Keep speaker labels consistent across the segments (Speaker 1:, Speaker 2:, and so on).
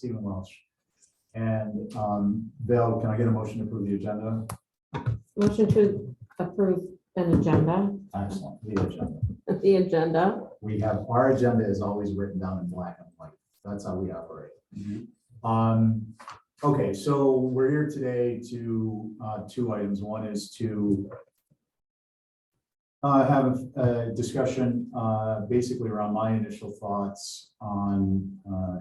Speaker 1: Stephen Welch. And Bill, can I get a motion to approve the agenda?
Speaker 2: Motion to approve an agenda.
Speaker 1: Excellent, the agenda.
Speaker 2: The agenda.
Speaker 1: We have, our agenda is always written down in black and white. That's how we operate. Okay, so we're here today to two items. One is to have a discussion basically around my initial thoughts on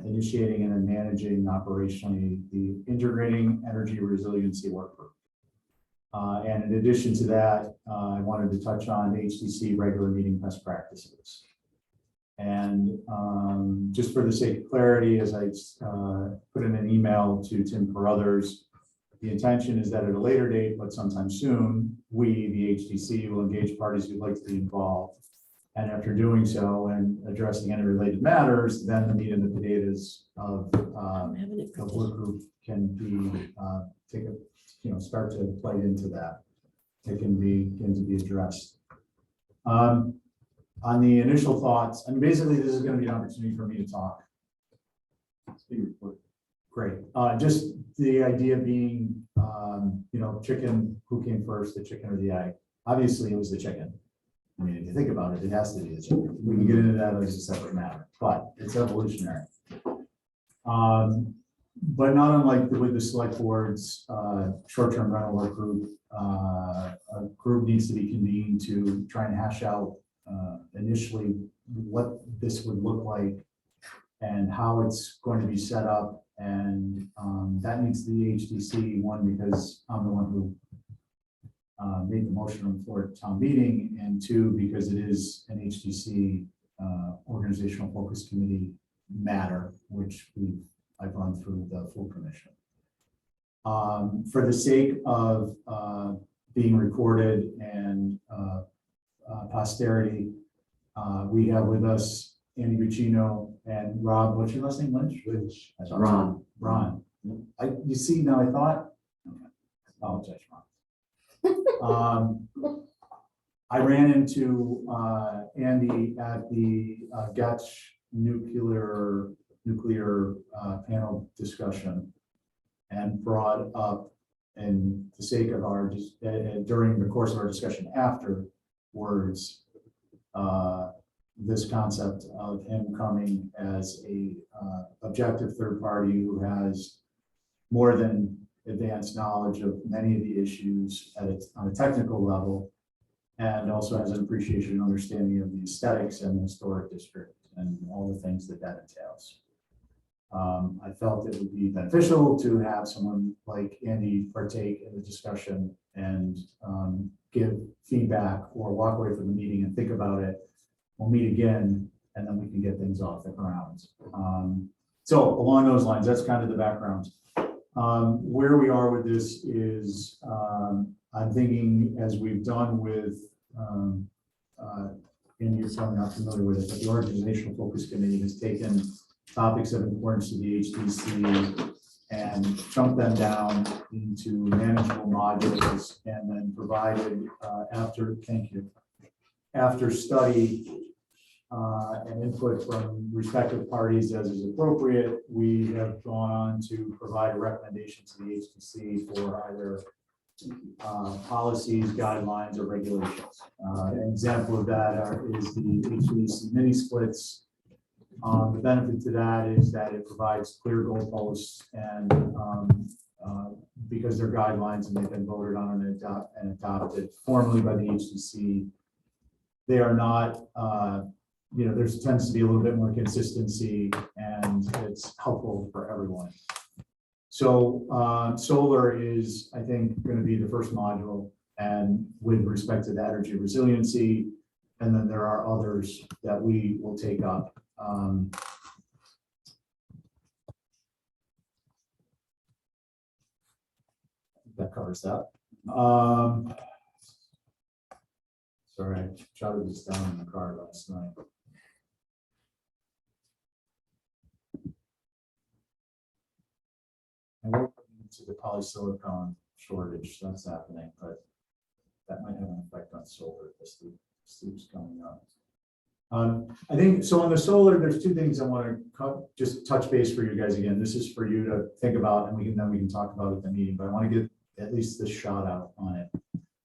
Speaker 1: initiating and then managing operationally the integrating energy resiliency work group. And in addition to that, I wanted to touch on HDC regular meeting best practices. And just for the sake of clarity, as I put in an email to Tim Carruthers, the intention is that at a later date, but sometime soon, we, the HDC, will engage parties who'd like to be involved. And after doing so and addressing any related matters, then the meat and the potatoes of the work group can be start to play into that. It can begin to be addressed. On the initial thoughts, and basically this is going to be an opportunity for me to talk. Great. Just the idea being, chicken, who came first, the chicken or the egg? Obviously it was the chicken. I mean, if you think about it, it has to be the chicken. We can get into that as a separate matter, but it's evolutionary. But not unlike with the select board's short-term rental work group, a group needs to be convened to try and hash out initially what this would look like and how it's going to be set up. And that needs to be HDC, one, because I'm the one who made the motion on the floor at town meeting, and two, because it is an HDC organizational focus committee matter, which I've run through the full commission. For the sake of being recorded and posterity, we have with us Andy Guccino and Rob. What's your last name? Lynch.
Speaker 3: Ron.
Speaker 1: Ron. You see, now I thought. Okay. I apologize, Ron. I ran into Andy at the Getch nuclear panel discussion and brought up, and the sake of our during the course of our discussion afterwards, this concept of him coming as a objective third party who has more than advanced knowledge of many of the issues on a technical level, and also has an appreciation and understanding of the aesthetics and the historic district and all the things that entails. I felt it would be beneficial to have someone like Andy partake in the discussion and give feedback or walk away from the meeting and think about it. We'll meet again, and then we can get things off the ground. So along those lines, that's kind of the background. Where we are with this is I'm thinking, as we've done with, and you're probably not familiar with it, but the Organizational Focus Committee has taken topics of importance to the HDC and chunked them down into manageable modules, and then provided after study and input from respective parties as is appropriate, we have gone on to provide a recommendation to the HDC for either policies, guidelines, or regulations. An example of that is the HDC mini splits. The benefit to that is that it provides clear goalposts, and because they're guidelines and they've been voted on and adopted formally by the HDC, they are not, there tends to be a little bit more consistency, and it's helpful for everyone. So solar is, I think, going to be the first module, and with respect to the energy resiliency, and then there are others that we will take up. That covers that. Sorry, I jotted this down in the car last night. And we're into the polysilicon shortage that's happening, but that might have an effect on solar. The sleep's coming up. I think, so on the solar, there's two things I want to just touch base for you guys again. This is for you to think about, and then we can talk about it at the meeting, but I want to get at least this shot out on it.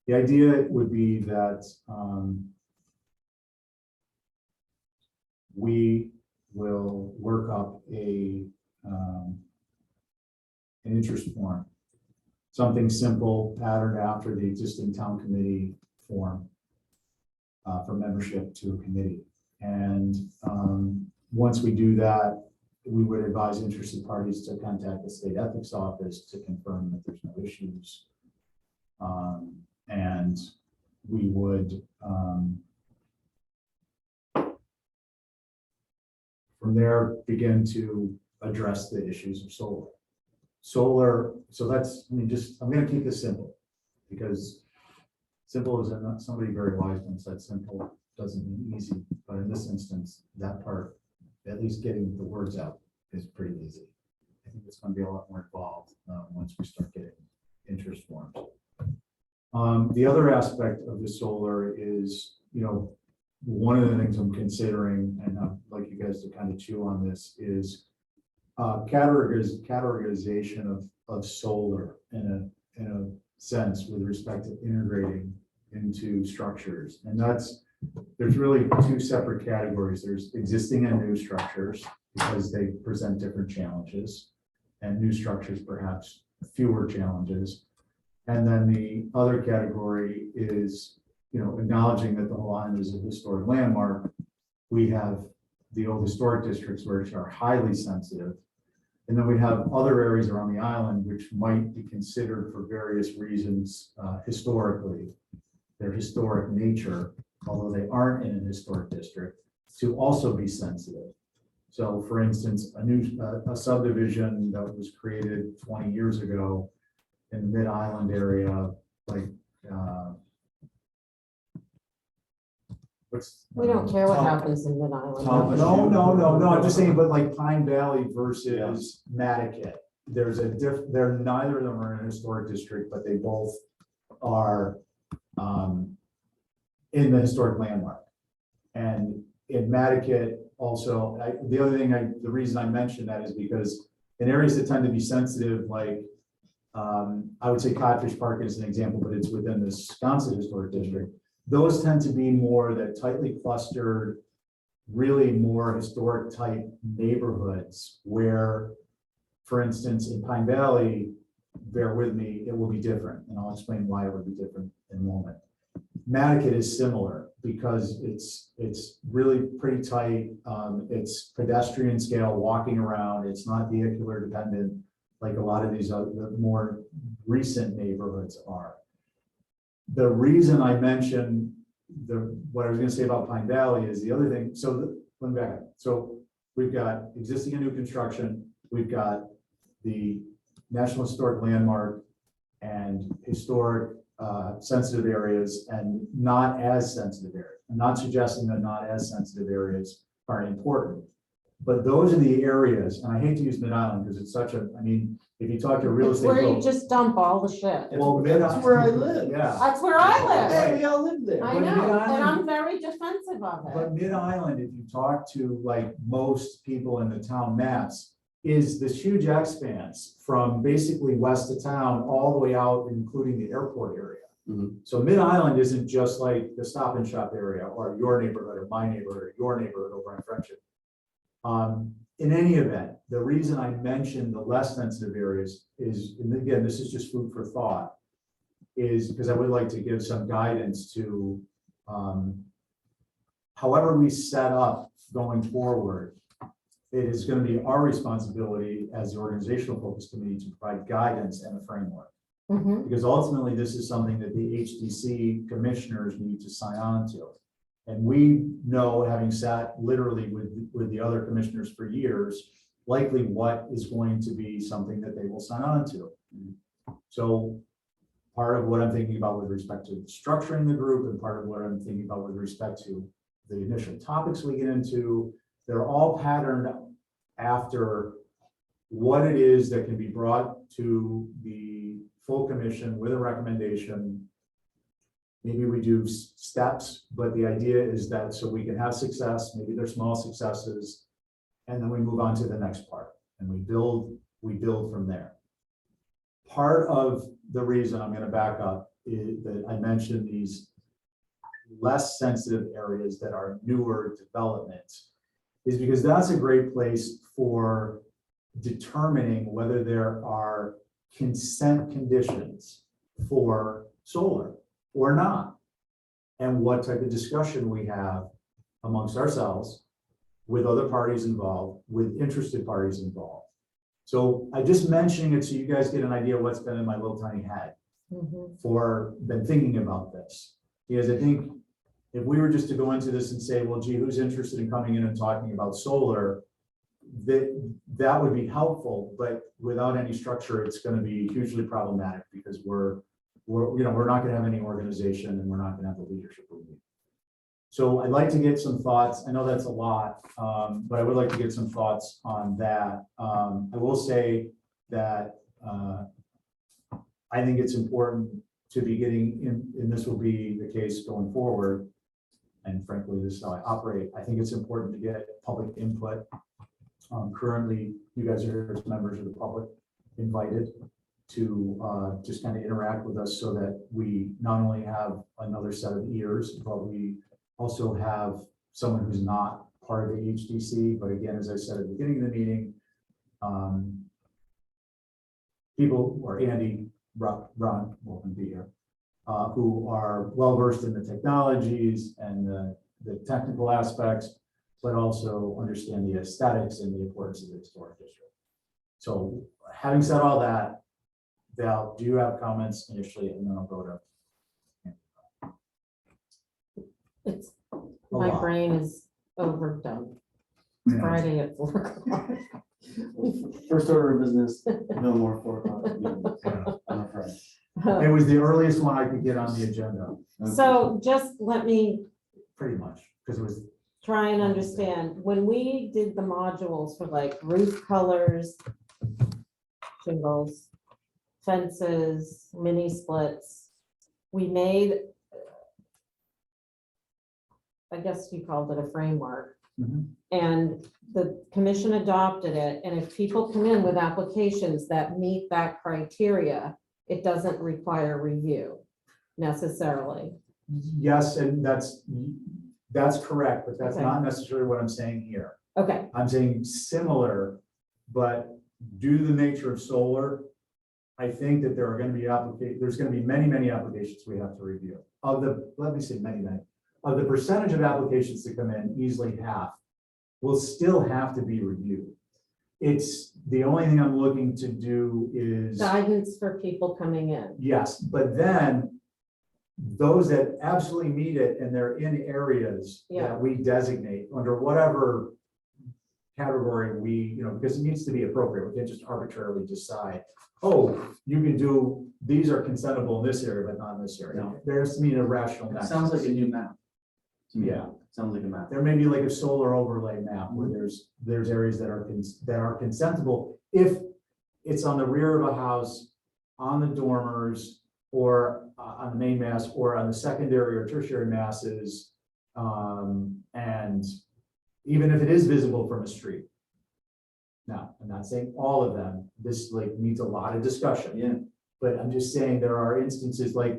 Speaker 1: The idea would be that we will work up an interest form, something simple, patterned after the existing town committee form for membership to a committee. And once we do that, we would advise interested parties to contact the state ethics office to confirm that there's no issues. And we would, from there, begin to address the issues of solar. So that's, I mean, I'm going to keep this simple, because simple is not, somebody very wise once said simple doesn't mean easy, but in this instance, that part, at least getting the words out, is pretty easy. I think it's going to be a lot more involved once we start getting interest forms. The other aspect of the solar is, one of the things I'm considering, and I'd like you guys to kind of chew on this, is categorization of solar in a sense with respect to integrating into structures. And there's really two separate categories. There's existing and new structures, because they present different challenges, and new structures perhaps fewer challenges. And then the other category is, acknowledging that the whole island is a historic landmark. We have the old historic districts, which are highly sensitive. And then we have other areas around the island which might be considered for various reasons historically, their historic nature, although they aren't in an historic district, to also be sensitive. So for instance, a subdivision that was created 20 years ago in the Mid-Island area, like
Speaker 2: We don't care what happens in Mid-Island.
Speaker 1: No, I'm just saying, but like Pine Valley versus Mattakit, they're neither of them are in a historic district, but they both are in the historic landmark. And in Mattakit also, the reason I mentioned that is because in areas that tend to be sensitive, like I would say Codfish Park is an example, but it's within the Sconset Historic District. Those tend to be more that tightly clustered, really more historic type neighborhoods where, for instance, in Pine Valley, bear with me, it will be different. And I'll explain why it would be different in a moment. Mattakit is similar because it's really pretty tight. It's pedestrian scale, walking around. It's not vehicular dependent like a lot of these other more recent neighborhoods are. The reason I mentioned what I was going to say about Pine Valley is the other thing. So let me back up. So we've got existing and new construction. We've got the National Historic Landmark and historic sensitive areas and not as sensitive areas. I'm not suggesting that not as sensitive areas aren't important, but those are the areas, and I hate to use Mid-Island because it's such a, I mean, if you talk to a real
Speaker 2: It's
Speaker 1: estate.
Speaker 2: where you
Speaker 1: broker-
Speaker 2: just dump all the shit.
Speaker 1: Well,
Speaker 3: That's where I live.
Speaker 1: Yeah.
Speaker 2: That's where I live.
Speaker 3: Hey, we all live there.
Speaker 2: I
Speaker 1: But
Speaker 2: know,
Speaker 1: Mid-Island-
Speaker 2: and I'm very defensive of it.
Speaker 1: But Mid-Island, if you talk to like most people in the town maps, is this huge expanse from basically west of town all the way out, including the airport area.
Speaker 3: Mhm.
Speaker 1: So Mid-Island isn't just like the Stop and Shop area or your neighborhood or my neighborhood or your neighborhood over on Friendship. In any event, the reason I mentioned the less sensitive areas is, and again, this is just food for thought, is because I would like to give some guidance to however we set up going forward. It is going to be our responsibility as the organizational focus committee to provide guidance and a framework.
Speaker 2: Mhm.
Speaker 1: Because ultimately, this is something that the HDC commissioners need to sign on to. And we know, having sat literally with the other commissioners for years, likely what is going to be something that they will sign on to. So part of what I'm thinking about with respect to structuring the group and part of what I'm thinking about with respect to the initial topics we get into, they're all patterned after what it is that can be brought to the full commission with a recommendation Maybe we do steps, but the idea is that so we can have success, maybe they're small successes, and then we move on to the next part and we build from there. Part of the reason I'm going to back up is that I mentioned these less sensitive areas that are newer developments is because that's a great place for determining whether there are consent conditions for solar or not, and what type of discussion we have amongst ourselves, with other parties involved, with interested parties involved. So I just mentioning it so you guys get an idea of what's been in my little tiny head for been thinking about this. Because I think if we were just to go into this and say, well, gee, who's interested in coming in and talking about solar, that would be helpful, but without any structure, it's going to be hugely problematic because we're not going to have any organization and we're not going to have the leadership we need. So I'd like to get some thoughts. I know that's a lot, but I would like to get some thoughts on that. I will say that I think it's important to be getting in, and this will be the case going forward. And frankly, this is how I operate. I think it's important to get public input. Currently, you guys are here as members of the public invited to just kind of interact with us so that we not only have another set of ears, but we also have someone who's not part of the HDC. But again, as I said at the beginning of the meeting, people, or Andy, Ron, welcome to be here, who are well-versed in the technologies and the technical aspects, but also understand the aesthetics and the importance of the historic district. So having said all that, Val, do you have comments initially, and then I'll go to.
Speaker 2: It's, my brain is overdone.
Speaker 1: Yeah.
Speaker 2: Friday at 4 o'clock.
Speaker 4: First order of business, no more 4 o'clock meetings on a Friday.
Speaker 1: It was the earliest one I could get on the agenda,
Speaker 2: So just let me
Speaker 1: pretty much, because it was.
Speaker 2: try and understand, when we did the modules for like roof colors, shingles, fences, mini splits, we made, I guess you called it a framework. And the commission adopted it, and if people come in with applications that meet that criteria, it doesn't require review necessarily.
Speaker 1: Yes, and that's correct, but that's
Speaker 2: Okay.
Speaker 1: not necessarily what I'm saying here.
Speaker 2: Okay,
Speaker 1: I'm saying similar, but due to the nature of solar, I think that there are going to be there's going to be many applications we have to review. Let me say many. Of the percentage of applications that come in, easily half will still have to be reviewed. It's the only thing I'm looking to do is.
Speaker 2: guidance for people coming in.
Speaker 1: Yes, but then those that absolutely meet it and they're in areas
Speaker 2: Yeah.
Speaker 1: that we designate under whatever category we, because it needs to be appropriate. We can't just arbitrarily decide, oh, you can do, these are consentable in this area, but not in this area.
Speaker 4: No.
Speaker 1: There has to be a rational
Speaker 4: It
Speaker 1: nexus.
Speaker 4: sounds like a new map. to me.
Speaker 1: Yeah.
Speaker 4: Sounds like a map.
Speaker 1: There may be like a solar overlay map where there's areas that are consentable if it's on the rear of a house, on the dormers, or on the main mass, or on the secondary or tertiary masses. And even if it is visible from a street. Now, I'm not saying all of them, this like needs a lot of discussion.
Speaker 4: Yeah.
Speaker 1: But I'm just saying there are instances like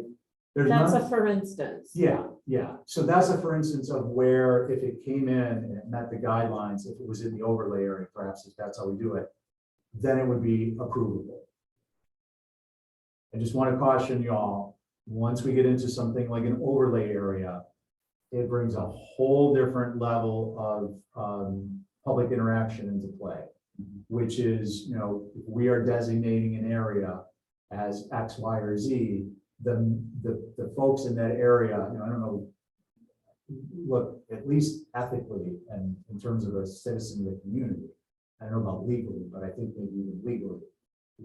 Speaker 1: there's
Speaker 2: That's
Speaker 1: none.
Speaker 2: a for instance.
Speaker 1: Yeah, yeah. So that's a for instance of where if it came in and it met the guidelines, if it was in the overlay area, perhaps if that's how we do it, then it would be approvable. I just want to caution y'all, once we get into something like an overlay area, it brings a whole different level of public interaction into play, which is, if we are designating an area as X, Y, or Z, the folks in that area, I don't know, look, at least ethically and in terms of a citizen of the community, I don't know about legally, but I think maybe even legally,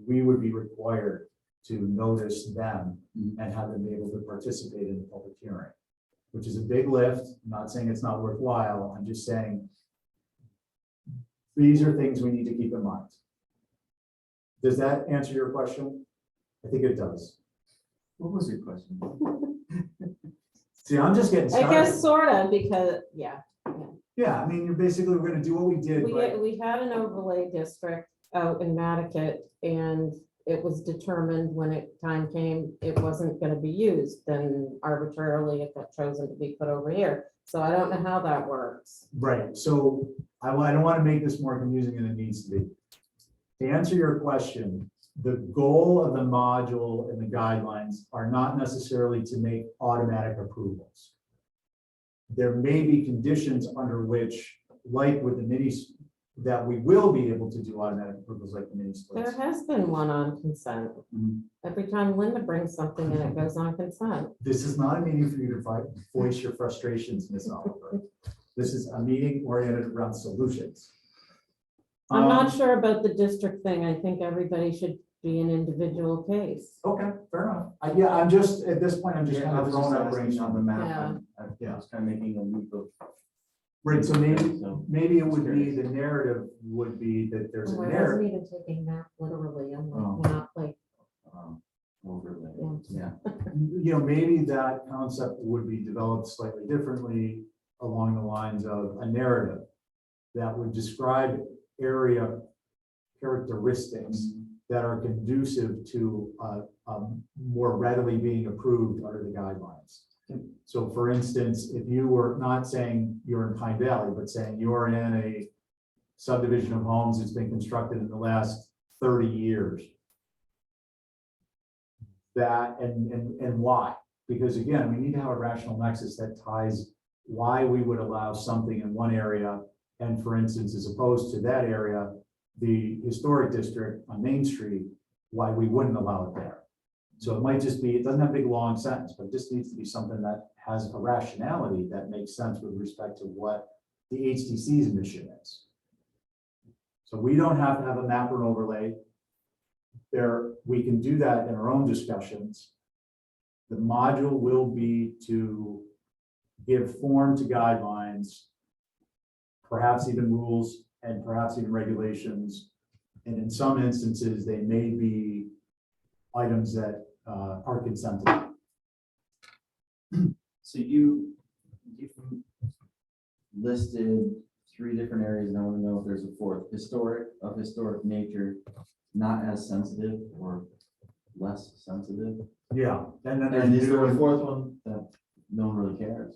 Speaker 1: we would be required to notice them and have them be able to participate in the public hearing, which is a big lift. I'm not saying it's not worthwhile. I'm just saying these are things we need to keep in mind. Does that answer your question? I think it does.
Speaker 4: What was your question?
Speaker 1: See, I'm just getting
Speaker 2: I guess
Speaker 1: started.
Speaker 2: sort of, because, yeah,
Speaker 1: Yeah, I mean, you're basically, we're gonna do what we did, but
Speaker 2: we had an overlay district out in Mattocket, and it was determined when time came, it wasn't gonna be used, then arbitrarily it got chosen to be put over here. So I don't know how that works.
Speaker 1: right, so I don't want to make this more confusing than it needs to be. To answer your question, the goal of the module and the guidelines are not necessarily to make automatic approvals. There may be conditions under which, like with the minis, that we will be able to do automatic approvals like the mini
Speaker 2: There
Speaker 1: splits.
Speaker 2: has been one on consent.
Speaker 1: Mhm.
Speaker 2: Every time Linda brings something in, it goes on consent.
Speaker 1: This is not a meeting for you to voice your frustrations, Ms. Oliver. This is a meeting oriented around solutions.
Speaker 2: I'm not
Speaker 1: Um,
Speaker 2: sure about the district thing. I think everybody should be an individual case.
Speaker 1: Okay, fair enough. Yeah, I'm just, at this point, I'm just
Speaker 4: Yeah,
Speaker 1: kind
Speaker 4: I
Speaker 1: of
Speaker 4: was
Speaker 1: throwing
Speaker 4: just
Speaker 1: out
Speaker 4: asking on the
Speaker 1: brainstorming.
Speaker 4: map.
Speaker 2: Yeah.
Speaker 4: I was kind of making a leap of.
Speaker 1: Right, so
Speaker 4: So,
Speaker 1: maybe it would be,
Speaker 4: Curious.
Speaker 1: the narrative would be that there's a
Speaker 2: Oh, I
Speaker 1: narrative.
Speaker 2: wasn't even taking that literally. I'm
Speaker 4: Oh.
Speaker 2: like, not like,
Speaker 4: Overlay,
Speaker 2: Yeah.
Speaker 4: yeah.
Speaker 1: Maybe that concept would be developed slightly differently along the lines of a narrative that would describe area characteristics that are conducive to more readily being approved under the guidelines. So for instance, if you were not saying you're in Pine Valley, but saying you're in a subdivision of homes that's been constructed in the last 30 years. That and why? Because again, we need to have a rational nexus that ties why we would allow something in one area. And for instance, as opposed to that area, the historic district on Main Street, why we wouldn't allow it there. So it might just be, it doesn't have a big long sentence, but it just needs to be something that has a rationality that makes sense with respect to what the HDC's mission is. So we don't have to have a map or an overlay. There, we can do that in our own discussions. The module will be to give form to guidelines, perhaps even rules and perhaps even regulations. And in some instances, they may be items that are consented.
Speaker 4: So you listed 3 different areas, and I want to know if there's a fourth, of historic nature, not as sensitive or less sensitive.
Speaker 1: Yeah, and then
Speaker 4: And
Speaker 1: there's
Speaker 4: is there
Speaker 1: new
Speaker 4: a
Speaker 1: and,
Speaker 4: 4th one that no one really cares?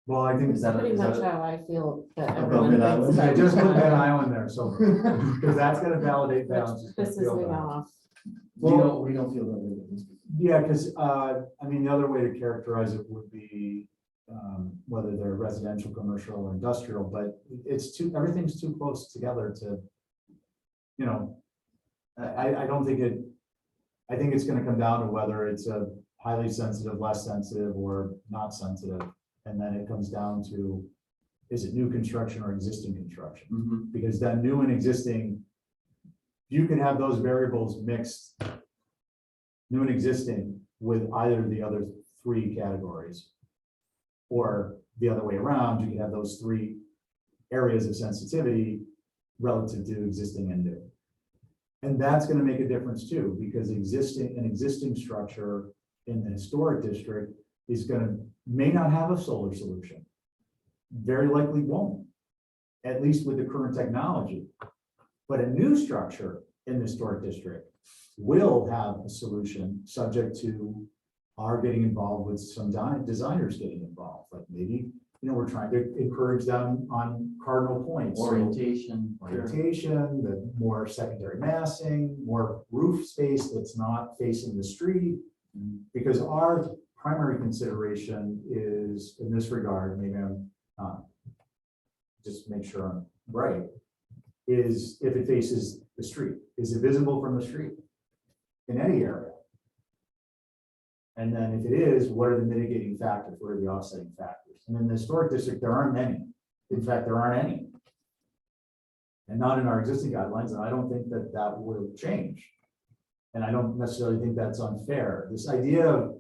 Speaker 1: well, I think
Speaker 4: Is that
Speaker 2: pretty
Speaker 4: is
Speaker 2: much
Speaker 4: that
Speaker 2: how I feel that
Speaker 4: About
Speaker 2: everyone
Speaker 4: Mid
Speaker 2: thinks.
Speaker 4: Island?
Speaker 1: I
Speaker 2: that-
Speaker 1: just put that island there, so, because that's gonna validate balance.
Speaker 2: Which pisses me off.
Speaker 4: we don't feel that way.
Speaker 1: Yeah, because, I mean, the other way to characterize it would be, whether they're residential, commercial, or industrial, but everything's too close together to, you know, I don't think I think it's gonna come down to whether it's a highly sensitive, less sensitive, or not sensitive. And then it comes down to, is it new construction or existing construction?
Speaker 4: Mhm.
Speaker 1: Because then new and existing, you can have those variables mixed, new and existing, with either of the other 3 categories. Or the other way around, you can have those 3 areas of sensitivity relative to existing and new. And that's gonna make a difference too, because an existing structure in the historic district may not have a solar solution. Very likely won't, at least with the current technology. But a new structure in the historic district will have a solution subject to our getting involved with some designers getting involved. Like maybe, we're trying to encourage them on cardinal points. So
Speaker 4: Orientation.
Speaker 1: orientation, the more secondary massing, more roof space that's not facing the street. Because our primary consideration is, in this regard, maybe I'm just make sure I'm right, is if it faces the street. Is it visible from the street in any area? And then if it is, what are the mitigating factors? What are the offsetting factors? And in the historic district, there aren't many. In fact, there aren't any. And not in our existing guidelines, and I don't think that will change. And I don't necessarily think that's unfair. This idea of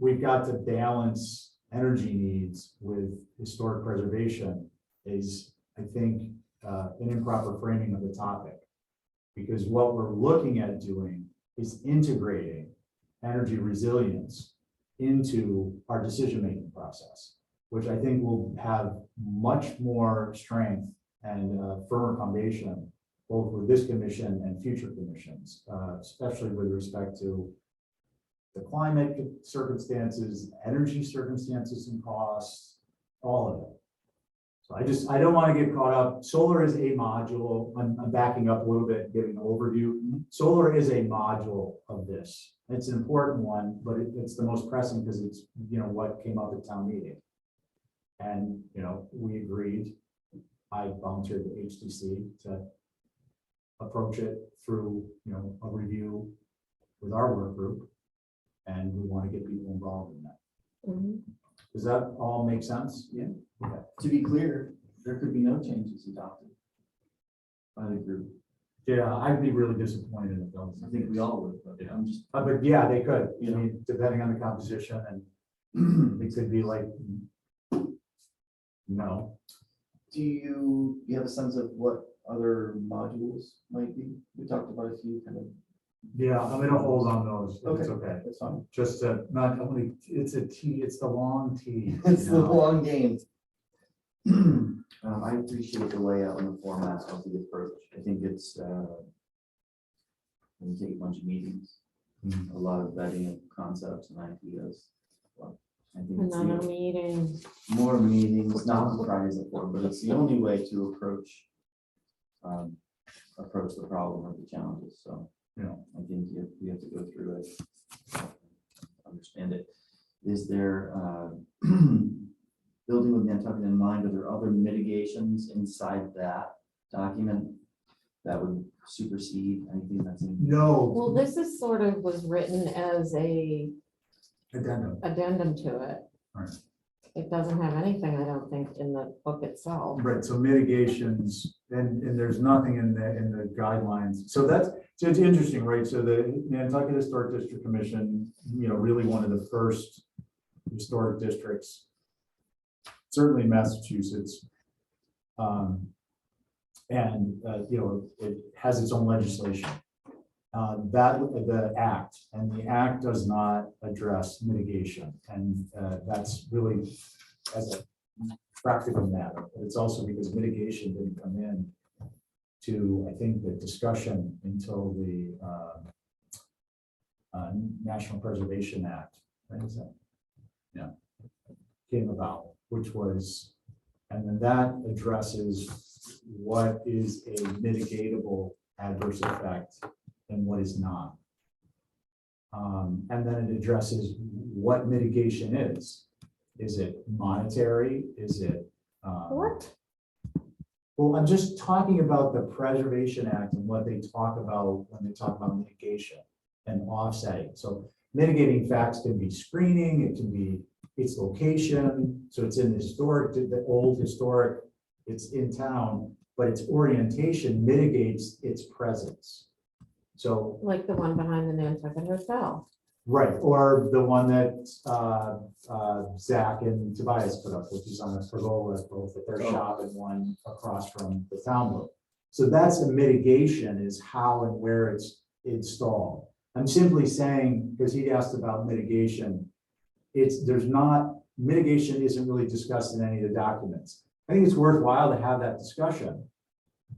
Speaker 1: we've got to balance energy needs with historic preservation is, I think, an improper framing of the topic. Because what we're looking at doing is integrating energy resilience into our decision-making process, which I think will have much more strength and firmer foundation, both with this commission and future commissions, especially with respect to the climate circumstances, energy circumstances and costs, all of it. So I don't want to get caught up. Solar is a module. I'm backing up a little bit, giving an overview. Solar is a module of this. It's an important one, but it's the most pressing because it's, what came up at town meeting. And, we agreed. I volunteered to HDC to approach it through, a review with our work group. And we want to get people involved in that.
Speaker 2: Mhm.
Speaker 1: Does that all make sense?
Speaker 4: Yeah.
Speaker 1: Okay.
Speaker 4: To be clear, there could be no changes adopted by the group.
Speaker 1: Yeah, I'd be really disappointed if those.
Speaker 4: I think we all would, but I'm just,
Speaker 1: But yeah, they could,
Speaker 4: Yeah.
Speaker 1: depending on the composition, and it could be like, no.
Speaker 4: do you have a sense of what other modules might be? We talked about a few kind of.
Speaker 1: Yeah, I'm gonna hold on those. It's
Speaker 4: Okay.
Speaker 1: okay.
Speaker 4: That's fine.
Speaker 1: Just not only, it's a T, it's the long T.
Speaker 4: It's the
Speaker 1: you know?
Speaker 4: long game. I appreciate the layout and the format of the approach. I think it's, we take a bunch of meetings,
Speaker 1: Mhm.
Speaker 4: a lot of vetting of concepts and ideas. But I think it's
Speaker 2: Another
Speaker 4: the-
Speaker 2: meeting.
Speaker 4: more meetings, not on Fridays at 4, but it's the only way to approach the problem or the challenges. So, I think we have to go through it, understand it. Is there, building with Nantucket in mind, are there other mitigations inside that document that would supersede anything that's in?
Speaker 1: No.
Speaker 2: Well, this is sort of was written as a
Speaker 1: Addendum.
Speaker 2: addendum to it.
Speaker 1: Right.
Speaker 2: It doesn't have anything, I don't think, in the book itself.
Speaker 1: Right, so mitigations, and there's nothing in the guidelines. So it's interesting, right? So the Nantucket Historic District Commission, really one of the first historic districts, certainly in Massachusetts. It has its own legislation. The act does not address mitigation, and that's really as a practical matter. But it's also because mitigation didn't come in to, I think, the discussion until the National Preservation Act, right? Is that? Yeah, came about, which was, and then that addresses what is a mitigatable adverse effect and what is not. And then it addresses what mitigation is. Is it monetary? Is it?
Speaker 2: What?
Speaker 1: Well, I'm just talking about the Preservation Act and what they talk about when they talk about mitigation and offsetting. So mitigating facts can be screening, it can be its location. So it's in the old historic, it's in town, but its orientation mitigates its presence. So,
Speaker 2: Like the one behind the Nantucket Hotel.
Speaker 1: right, or the one that Zach and Tobias put up, which is on the pergola, both at their shop and one across from the town book. So that's a mitigation, is how and where it's installed. I'm simply saying, because he asked about mitigation, mitigation isn't really discussed in any of the documents. I think it's worthwhile to have that discussion.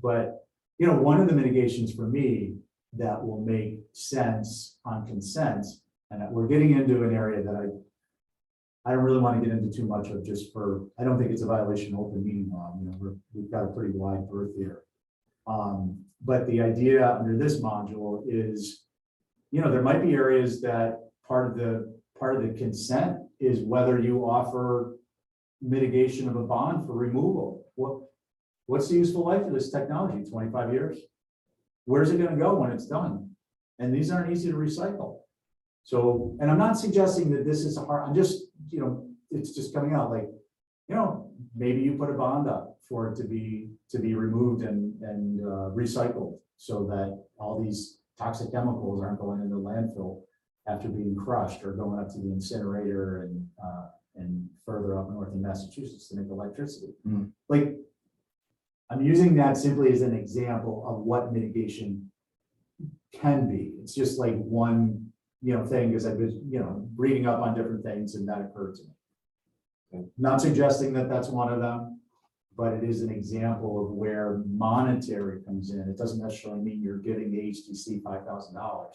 Speaker 1: But, one of the mitigations for me that will make sense on consent, and that we're getting into an area that I don't really want to get into too much of, I don't think it's a violation of open meeting law. We've got a pretty wide berth here. But the idea under this module is, there might be areas that part of the consent is whether you offer mitigation of a bond for removal. What's the useful life of this technology? 25 years? Where's it going to go when it's done? And these aren't easy to recycle. So, and I'm not suggesting that this is hard. I'm just, it's just coming out like, maybe you put a bond up for it to be removed and recycled, so that all these toxic chemicals aren't going into the landfill after being crushed or going up to the incinerator and further up north in Massachusetts to make electricity. Like, I'm using that simply as an example of what mitigation can be. It's just like one thing, because I've been, reading up on different things and that occurred to me. Not suggesting that that's one of them, but it is an example of where monetary comes in. It doesn't necessarily mean you're giving the HDC $5,000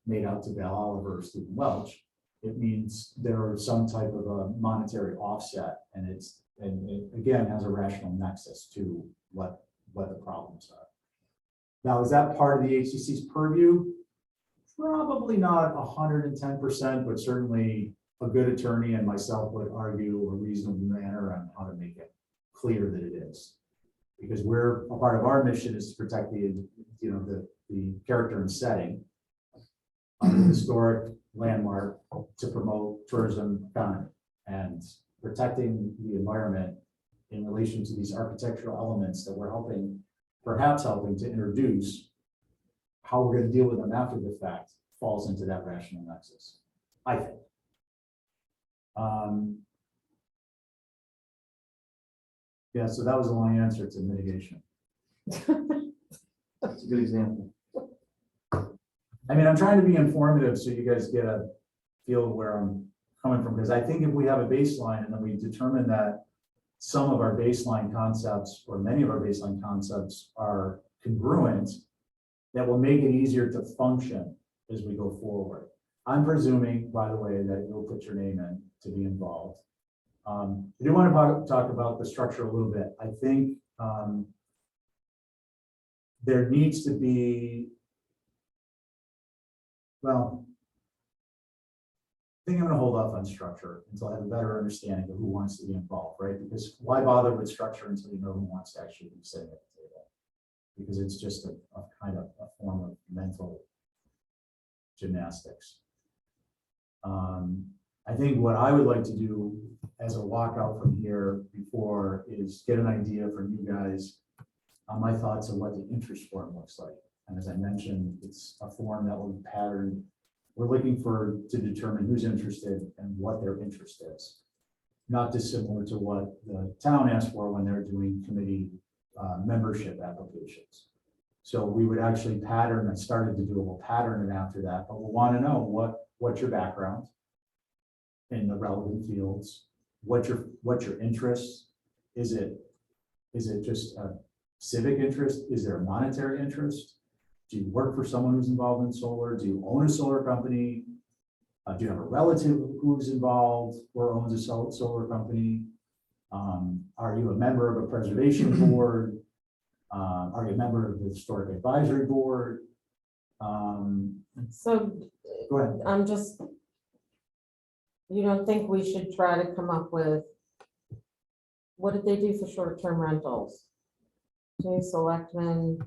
Speaker 1: made out to Bell Oliver or Stephen Welch. It means there is some type of a monetary offset, and it again has a rational nexus to what the problems are. Now, is that part of the HDC's purview? Probably not 110%, but certainly a good attorney and myself would argue a reasonable manner on how to make it clear that it is. Because a part of our mission is to protect the character and setting of the historic landmark to promote tourism economy and protecting the environment in relation to these architectural elements that we're perhaps helping to introduce. How we're going to deal with them after the fact falls into that rational nexus, I think. Yeah, so that was a long answer to mitigation.
Speaker 4: That's a good example.
Speaker 1: I mean, I'm trying to be informative so you guys get a feel of where I'm coming from, because I think if we have a baseline and then we determine that some of our baseline concepts or many of our baseline concepts are congruent, that will make it easier to function as we go forward. I'm presuming, by the way, that you'll put your name in to be involved. I do want to talk about the structure a little bit. I think there needs to be, well, I think I'm going to hold off on structure until I have a better understanding of who wants to be involved, right? Because why bother with structure until you know who wants to actually be sitting at the table? Because it's just a kind of a form of mental gymnastics. I think what I would like to do as a walkout from here before is get an idea from you guys on my thoughts on what the interest form looks like. And as I mentioned, it's a form that will be patterned. We're looking to determine who's interested and what their interest is. Not dissimilar to what the town asked for when they're doing committee membership applications. So we would actually pattern, I started to do, we'll pattern it after that, but we'll want to know what's your background in the relevant fields, what's your interests? Is it just a civic interest? Is there a monetary interest? Do you work for someone who's involved in solar? Do you own a solar company? Do you have a relative who's involved or owns a solar company? Are you a member of a preservation board? Are you a member of the historic advisory board?
Speaker 2: So
Speaker 1: Go ahead.
Speaker 2: You don't think we should try to come up with, what did they do for short-term rentals? Two selectmen,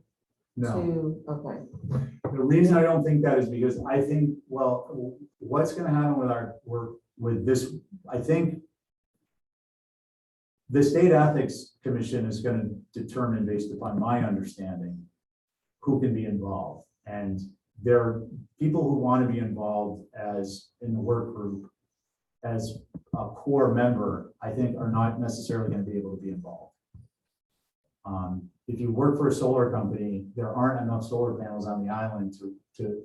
Speaker 1: No.
Speaker 2: okay.
Speaker 1: The reason I don't think that is because I think, well, what's going to happen with this, I think the State Ethics Commission is going to determine, based upon my understanding, who can be involved. And there are people who want to be involved in the work group as a core member, I think are not necessarily going to be able to be involved. If you work for a solar company, there aren't enough solar panels on the island to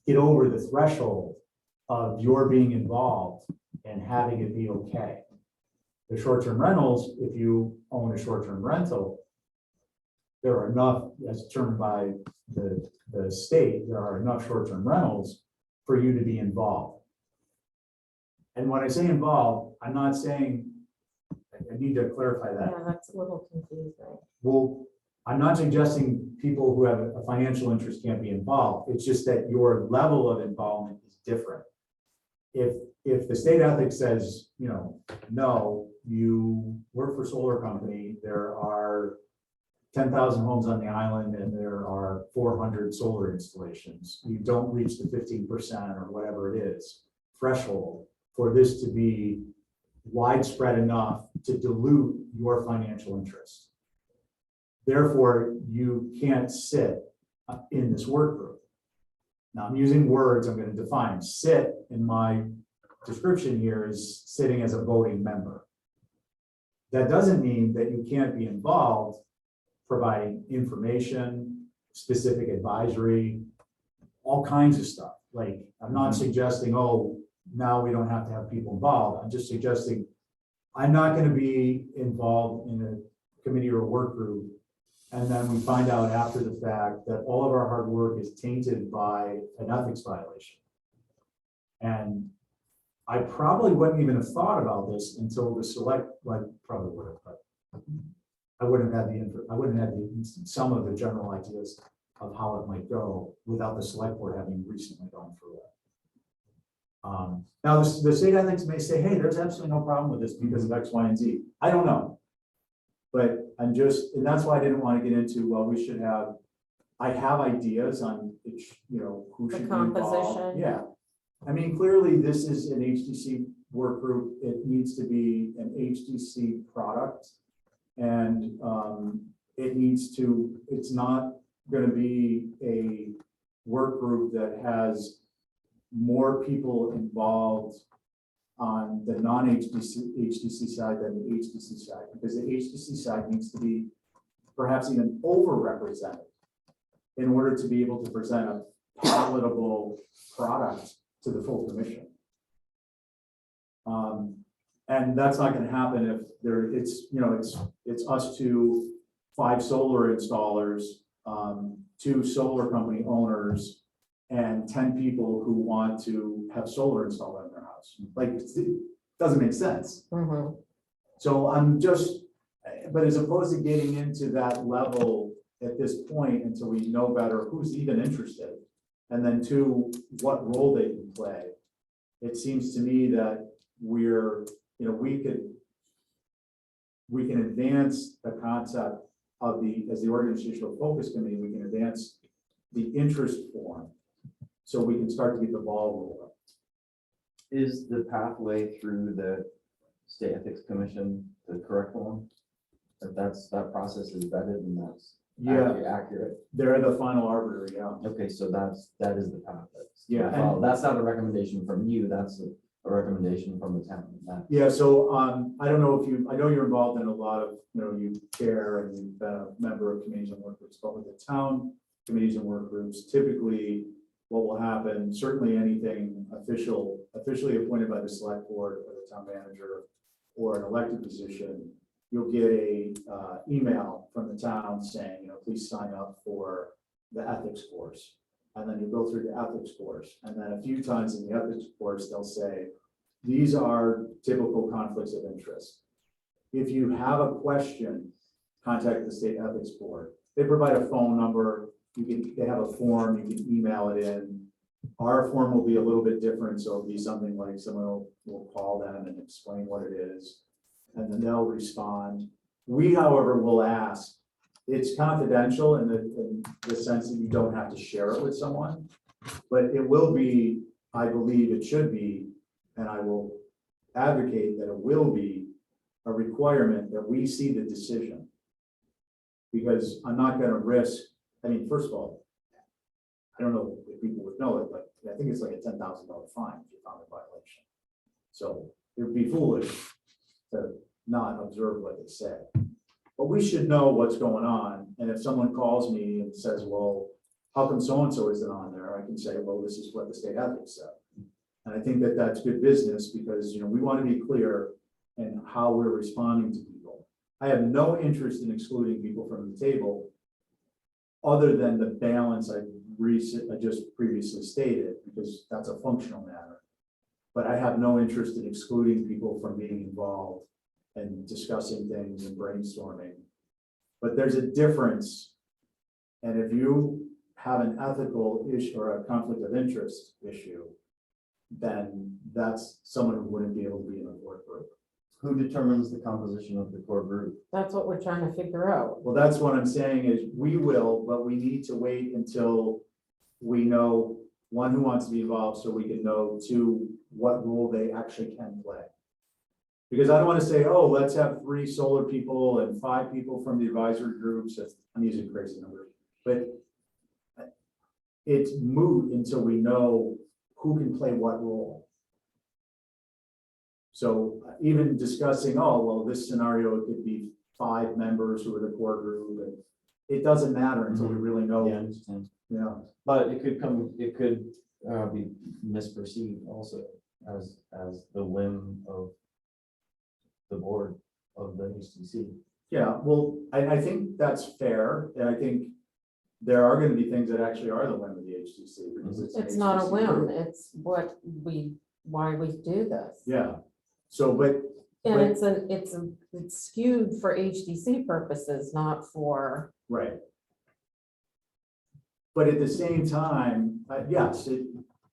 Speaker 1: get over the threshold of your being involved and having it be okay. The short-term rentals, if you own a short-term rental, there are enough, as determined by the state, there are enough short-term rentals for you to be involved. And when I say involved, I'm not saying, I need to clarify that.
Speaker 2: Yeah, that's a little confusing.
Speaker 1: Well, I'm not suggesting people who have a financial interest can't be involved. It's just that your level of involvement is different. If the state ethics says, no, you work for a solar company, there are 10,000 homes on the island and there are 400 solar installations, you don't reach the 15% or whatever it is threshold for this to be widespread enough to dilute your financial interest. Therefore, you can't sit in this work group. Now I'm using words, I'm going to define. Sit in my description here is sitting as a voting member. That doesn't mean that you can't be involved providing information, specific advisory, all kinds of stuff. Like, I'm not suggesting, oh, now we don't have to have people involved. I'm just suggesting, I'm not gonna be involved in a committee or a work group. And then we find out after the fact that all of our hard work is tainted by an ethics violation. And I probably wouldn't even have thought about this until the select, like, probably would have, but I wouldn't have had some of the general ideas of how it might go without the select board having recently gone through it. Now, the state ethics may say, hey, there's absolutely no problem with this because of X, Y, and Z. I don't know. But I'm just, and that's why I didn't want to get into, well, we should have, I have ideas on, who
Speaker 2: The
Speaker 1: should be involved.
Speaker 2: composition.
Speaker 1: Yeah. I mean, clearly, this is an HDC work group. It needs to be an HDC product. And it's not going to be a work group that has more people involved on the non-HDC side than the HDC side, because the HDC side needs to be perhaps even overrepresented in order to be able to present a palatable product to the full commission. And that's not going to happen if it's us to 5 solar installers, 2 solar company owners, and 10 people who want to have solar installed on their house. Like, it doesn't make sense.
Speaker 2: Mhm.
Speaker 1: So but as opposed to getting into that level at this point until we know better who's even interested, and then 2, what role they can play, it seems to me that we can advance the concept of as the organizational focus committee, we can advance the interest form so we can start to get the ball rolling.
Speaker 4: Is the pathway through the State Ethics Commission the correct one? That process is vetted and that's accurate.
Speaker 1: They're the final arbiter, yeah.
Speaker 4: Okay, so that is the path.
Speaker 1: Yeah, and-
Speaker 4: Well, that's not a recommendation from you, that's a recommendation from the town.
Speaker 1: Yeah, so I don't know I know you're involved in a lot of, you chair and you've been a member of committees and work groups, but with the town committees and work groups, typically what will happen, certainly anything officially appointed by the select board or the town manager or an elected position, you'll get a email from the town saying, please sign up for the ethics course. And then you go through the ethics course. And then a few times in the ethics course, they'll say, these are typical conflicts of interest. If you have a question, contact the state ethics board. They provide a phone number. They have a form, you can email it in. Our form will be a little bit different. So it'll be something like someone will call them and explain what it is, and then they'll respond. We, however, will ask, it's confidential in the sense that you don't have to share it with someone, but it will be, I believe it should be, and I will advocate that it will be a requirement that we see the decision. Because I'm not going to risk, first of all, I don't know if people would know it, but I think it's like a $10,000 fine if you found a violation. So it would be foolish to not observe what they say. But we should know what's going on. And if someone calls me and says, well, how come so-and-so isn't on there? I can say, well, this is what the state ethics said. And I think that that's good business because, we want to be clear in how we're responding to people. I have no interest in excluding people from the table other than the balance I just previously stated, because that's a functional matter. But I have no interest in excluding people from being involved and discussing things and brainstorming. But there's a difference. And if you have an ethical issue or a conflict of interest issue, then that's someone who wouldn't be able to be in a work group.
Speaker 4: Who determines the composition of the core group?
Speaker 2: That's what we're trying to figure out.
Speaker 1: Well, that's what I'm saying is we will, but we need to wait until we know, 1, who wants to be involved, so we can know 2, what role they actually can play. Because I don't want to say, oh, let's have 3 solar people and 5 people from the advisory groups. I'm using crazy numbers, but it's moot until we know who can play what role. So even discussing, oh, well, this scenario, it could be 5 members who are the core group, and it doesn't matter until we really know
Speaker 4: Yeah, I understand.
Speaker 1: Yeah,
Speaker 4: But it could be misperceived also as the whim of the board of the HDC.
Speaker 1: yeah, well, I think that's fair, and I think there are gonna be things that actually are the whim of the HDC, because it's. an
Speaker 2: It's not a
Speaker 1: HDC
Speaker 2: whim,
Speaker 1: group.
Speaker 2: it's why we do this.
Speaker 1: Yeah, so, but,
Speaker 2: And
Speaker 1: but-
Speaker 2: it's skewed for HDC purposes, not for,
Speaker 1: right. But at the same time, yes,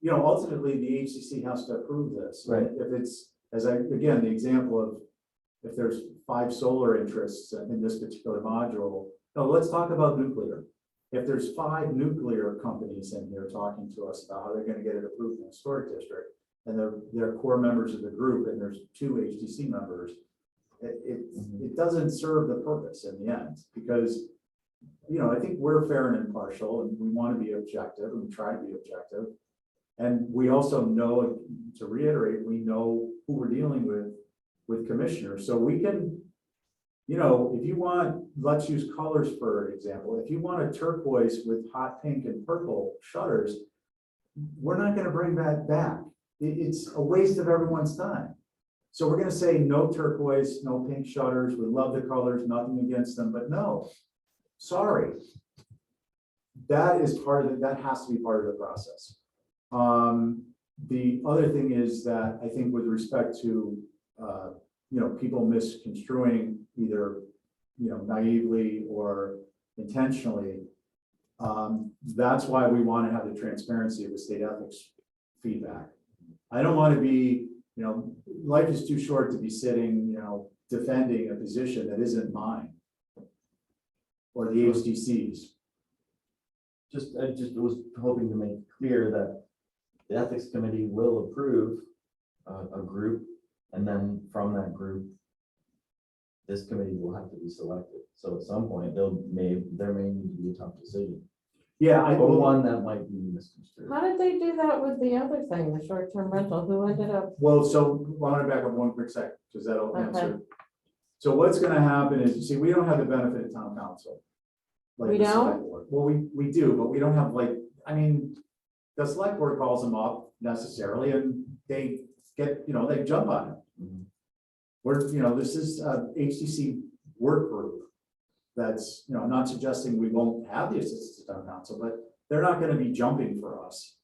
Speaker 1: ultimately, the HCC has to approve this.
Speaker 4: Right.
Speaker 1: If it's, again, the example of, if there's 5 solar interests in this particular module, no, let's talk about nuclear. If there's 5 nuclear companies in here talking to us about how they're gonna get it approved in the historic district, and they're core members of the group, and there's 2 HDC members, it doesn't serve the purpose in the end, because I think we're fair and impartial, and we want to be objective, and we try to be objective. And we also know, to reiterate, we know who we're dealing with commissioners, so we can, if you want, let's use colors for example, if you want a turquoise with hot pink and purple shutters, we're not gonna bring that back. It's a waste of everyone's time. So we're gonna say no turquoise, no pink shutters, we love the colors, nothing against them, but no. Sorry. That is that has to be part of the process. The other thing is that I think with respect to, people misconstruing either, naively or intentionally, that's why we want to have the transparency of the state ethics feedback. I don't want to be, life is too short to be sitting, defending a position that isn't mine. Or the HDCs.
Speaker 4: I just was hoping to make clear that the ethics committee will approve a group, and then from that group, this committee will have to be selected. So at some point, there may need to be a tough decision,
Speaker 1: Yeah,
Speaker 4: or one that might be misconstrued.
Speaker 2: how did they do that with the other thing, the short-term rental? Who ended up?
Speaker 1: well, so I want to back up one quick second, because that'll
Speaker 2: Okay.
Speaker 1: answer. So what's gonna happen is, see, we don't have the benefit of town council. like
Speaker 2: We
Speaker 1: the
Speaker 2: don't?
Speaker 1: select board. Well, we do, but we don't have the select board calls them up necessarily, and they get, they jump on it.
Speaker 4: Mhm.
Speaker 1: This is a HDC work group. That's, I'm not suggesting we won't have the assistance of town council, but they're not gonna be jumping for us.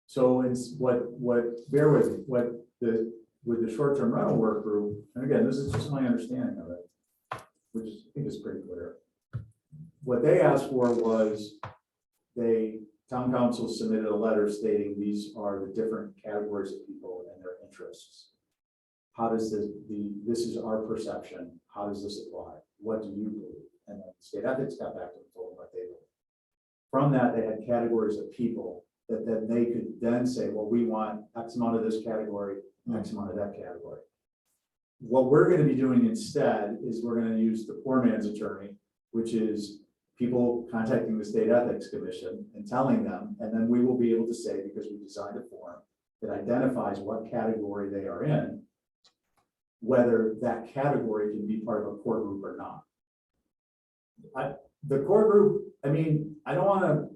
Speaker 1: So it's bear with me, with the short-term rental work group, and again, this is just my understanding of it, which I think is pretty clear. What they asked for was, town council submitted a letter stating these are the different categories of people and their interests. How does this is our perception, how does this apply? What do you believe? And then state ethics got back to them, told them what they believe. From that, they had categories of people that then they could then say, well, we want X amount of this category, X amount of that category. What we're going to be doing instead is we're going to use the poor man's attorney, which is people contacting the State Ethics Commission and telling them, and then we will be able to say, because we designed a form that identifies what category they are in, whether that category can be part of a core group or not. The core group, I don't want to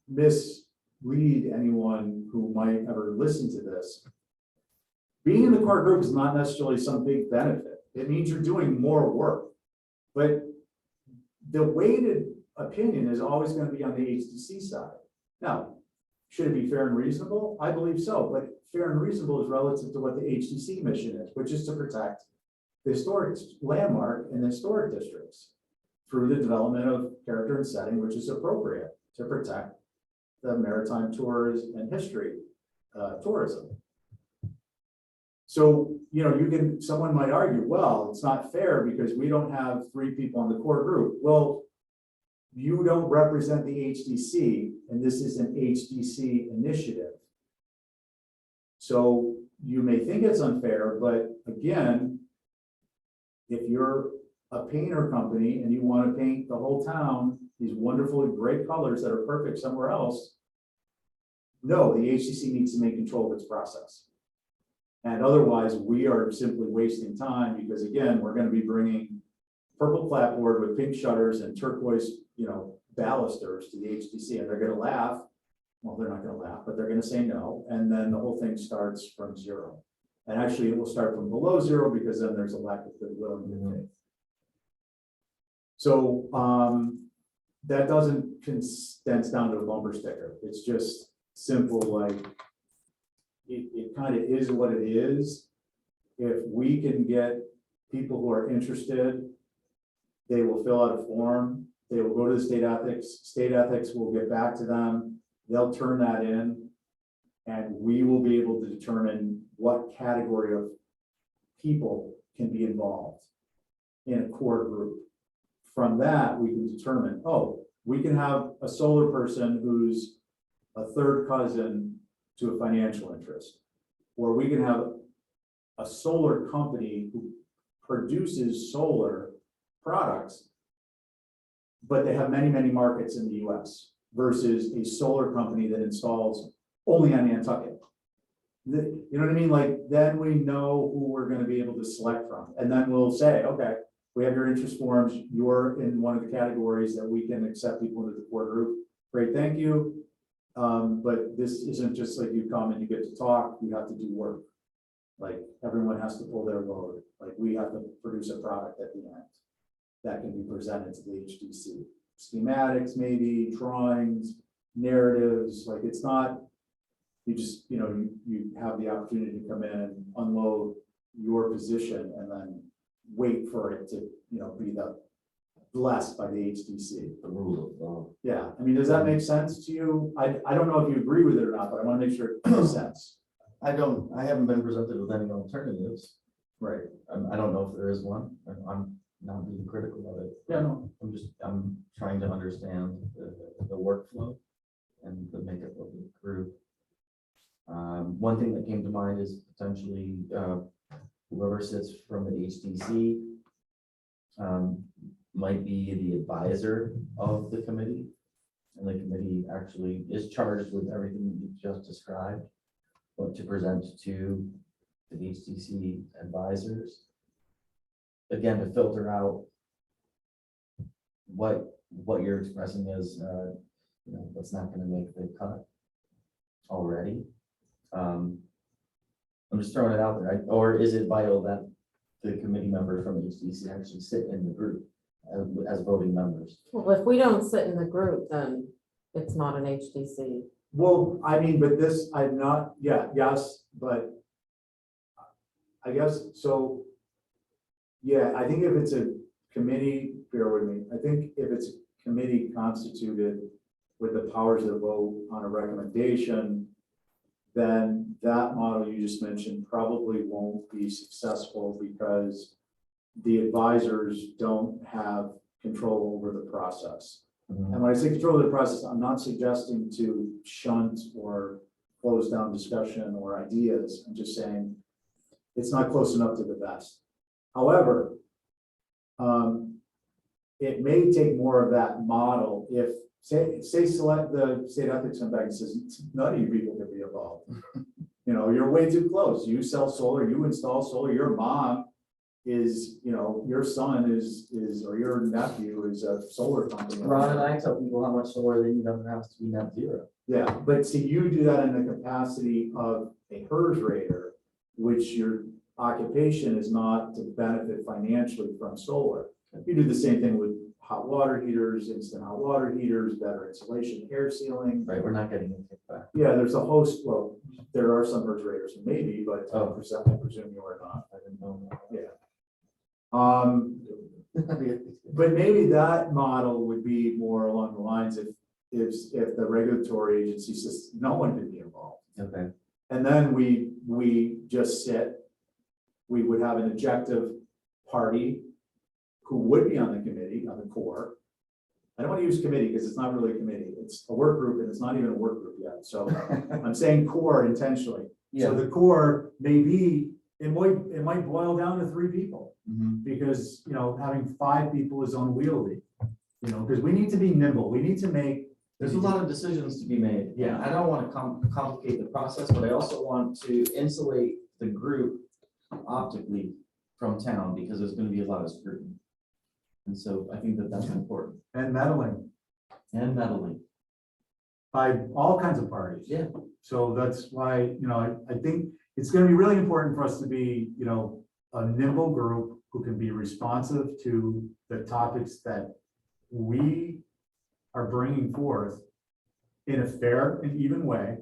Speaker 1: mislead anyone who might ever listen to this. Being in the core group is not necessarily some big benefit. It means you're doing more work, but the weighted opinion is always going to be on the HDC side. Now, should it be fair and reasonable? I believe so, but fair and reasonable is relative to what the HDC mission is, which is to protect the historic landmark in the historic districts through the development of character and setting, which is appropriate to protect the maritime tourism and history tourism. So, someone might argue, well, it's not fair because we don't have 3 people in the core group. Well, you don't represent the HDC, and this is an HDC initiative. So you may think it's unfair, but again, if you're a painter company and you want to paint the whole town these wonderfully great colors that are perfect somewhere else, no, the HDC needs to make control of its process. And otherwise, we are simply wasting time because, again, we're going to be bringing purple clapboard with pink shutters and turquoise, balusters to the HDC, and they're gonna laugh. Well, they're not gonna laugh, but they're gonna say no, and then the whole thing starts from zero. And actually, it will start from below zero, because then there's a lack of goodwill and good faith. So, that doesn't condense down to a bumper sticker. It's just simple, like, it kind of is what it is. If we can get people who are interested, they will fill out a form, they will go to the state ethics will get back to them, they'll turn that in, and we will be able to determine what category of people can be involved in a core group. From that, we can determine, oh, we can have a solar person who's a third cousin to a financial interest. Or we can have a solar company who produces solar products, but they have many, many markets in the US versus a solar company that installs only on Nantucket. You know what I mean? Like, then we know who we're gonna be able to select from. And then we'll say, okay, we have your interest forms, you're in one of the categories that we can accept people into the core group. Great, thank you. But this isn't just like you come and you get to talk, you have to do work. Like, everyone has to pull their load. Like, we have to produce a product at the end that can be presented to the HDC. Schematics, maybe, drawings, narratives, like, it's not, you just, you have the opportunity to come in, unload your position, and then wait for it to, be blessed by the HDC.
Speaker 4: The rule of law.
Speaker 1: Yeah, I mean, does that make sense to you? I don't know if you agree with it or not, but I want to make sure it makes sense.
Speaker 4: I haven't been presented with any alternatives.
Speaker 1: Right.
Speaker 4: I don't know if there is one. I'm not being critical of it.
Speaker 1: Yeah, no.
Speaker 4: I'm trying to understand the workflow and the makeup of the group. One thing that came to mind is potentially whoever sits from the HDC might be the advisor of the committee. And the committee actually is charged with everything that you just described, but to present to the HDC advisors. Again, to filter out what you're expressing as, what's not going to make the cut already. I'm just throwing it out there. Or is it vital that the committee members from HDC actually sit in the group as voting members?
Speaker 2: Well, if we don't sit in the group, then it's not an HDC.
Speaker 1: Well, I mean, but this, I'm not, yes, but I guess, so, yeah, I think if it's a committee, bear with me, I think if it's a committee constituted with the powers of vote on a recommendation, then that model you just mentioned probably won't be successful because the advisors don't have control over the process. And when I say control of the process, I'm not suggesting to shunt or close down discussion or ideas. I'm just saying it's not close enough to the best. However, it may take more of that model if, select the state ethics come back and says, none of you people can be involved. You're way too close. You sell solar, you install solar, your mom is, your son is, or your nephew is a solar company.
Speaker 4: Ron and I tell people how much solar they need on their house to be net zero.
Speaker 1: Yeah, but see, you do that in the capacity of a HERS rater, which your occupation is not to benefit financially from solar. You do the same thing with hot water heaters, instant hot water heaters, better insulation, air sealing.
Speaker 4: Right, we're not getting a kickback.
Speaker 1: Yeah, there's a host, well, there are some HERS raters, maybe, but I presume you are not.
Speaker 4: I didn't know that.
Speaker 1: Yeah. But maybe that model would be more along the lines if the regulatory agency says no one can be involved.
Speaker 4: Okay.
Speaker 1: And then we just sit, we would have an objective party who would be on the committee, on the core. I don't want to use committee because it's not really a committee. It's a work group and it's not even a work group yet. So I'm saying core intentionally. So the core may be, it might boil down to 3 people because, having 5 people is unwieldy, because we need to be nimble. We need to make.
Speaker 4: There's a lot of decisions to be made.
Speaker 1: Yeah.
Speaker 4: I don't want to complicate the process, but I also want to insulate the group optically from town because there's going to be a lot of scrutiny. And so I think that that's important.
Speaker 1: And meddling.
Speaker 4: And meddling.
Speaker 1: by all kinds of parties.
Speaker 4: Yeah.
Speaker 1: So that's why, I think it's gonna be really important for us to be, a nimble group who can be responsive to the topics that we are bringing forth in a fair and even way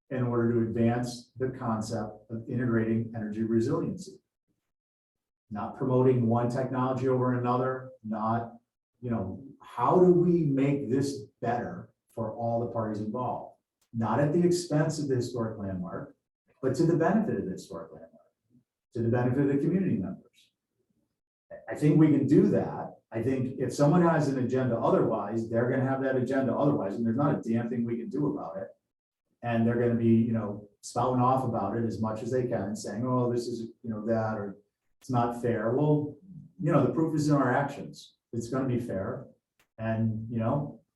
Speaker 1: in order to advance the concept of integrating energy resiliency. Not promoting one technology over another, not, how do we make this better for all the parties involved? Not at the expense of the historic landmark, but to the benefit of the historic landmark, to the benefit of the community members. I think we can do that. I think if someone has an agenda otherwise, they're gonna have that agenda otherwise, and there's not a damn thing we can do about it. And they're gonna be, spouting off about it as much as they can, saying, oh, this is, that, or it's not fair. Well, the proof is in our actions. It's gonna be fair. And,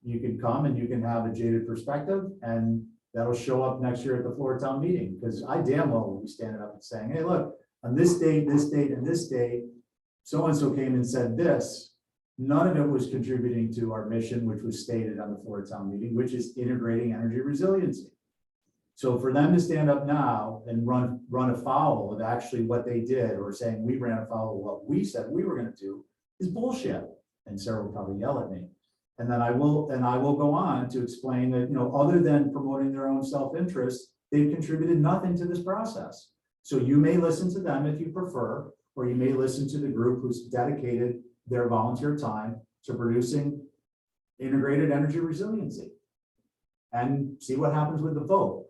Speaker 1: you can come and you can have a jaded perspective, and that'll show up next year at the floor town meeting, because I damn well will be standing up and saying, hey, look, on this date, and this date, so-and-so came and said this. None of it was contributing to our mission, which was stated on the floor town meeting, which is integrating energy resiliency. So for them to stand up now and run afoul of actually what they did, or saying we ran afoul of what we said we were gonna do, is bullshit. And Sarah will probably yell at me. And then I will go on to explain that, other than promoting their own self-interest, they've contributed nothing to this process. So you may listen to them if you prefer, or you may listen to the group who's dedicated their volunteer time to producing integrated energy resiliency, and see what happens with the vote.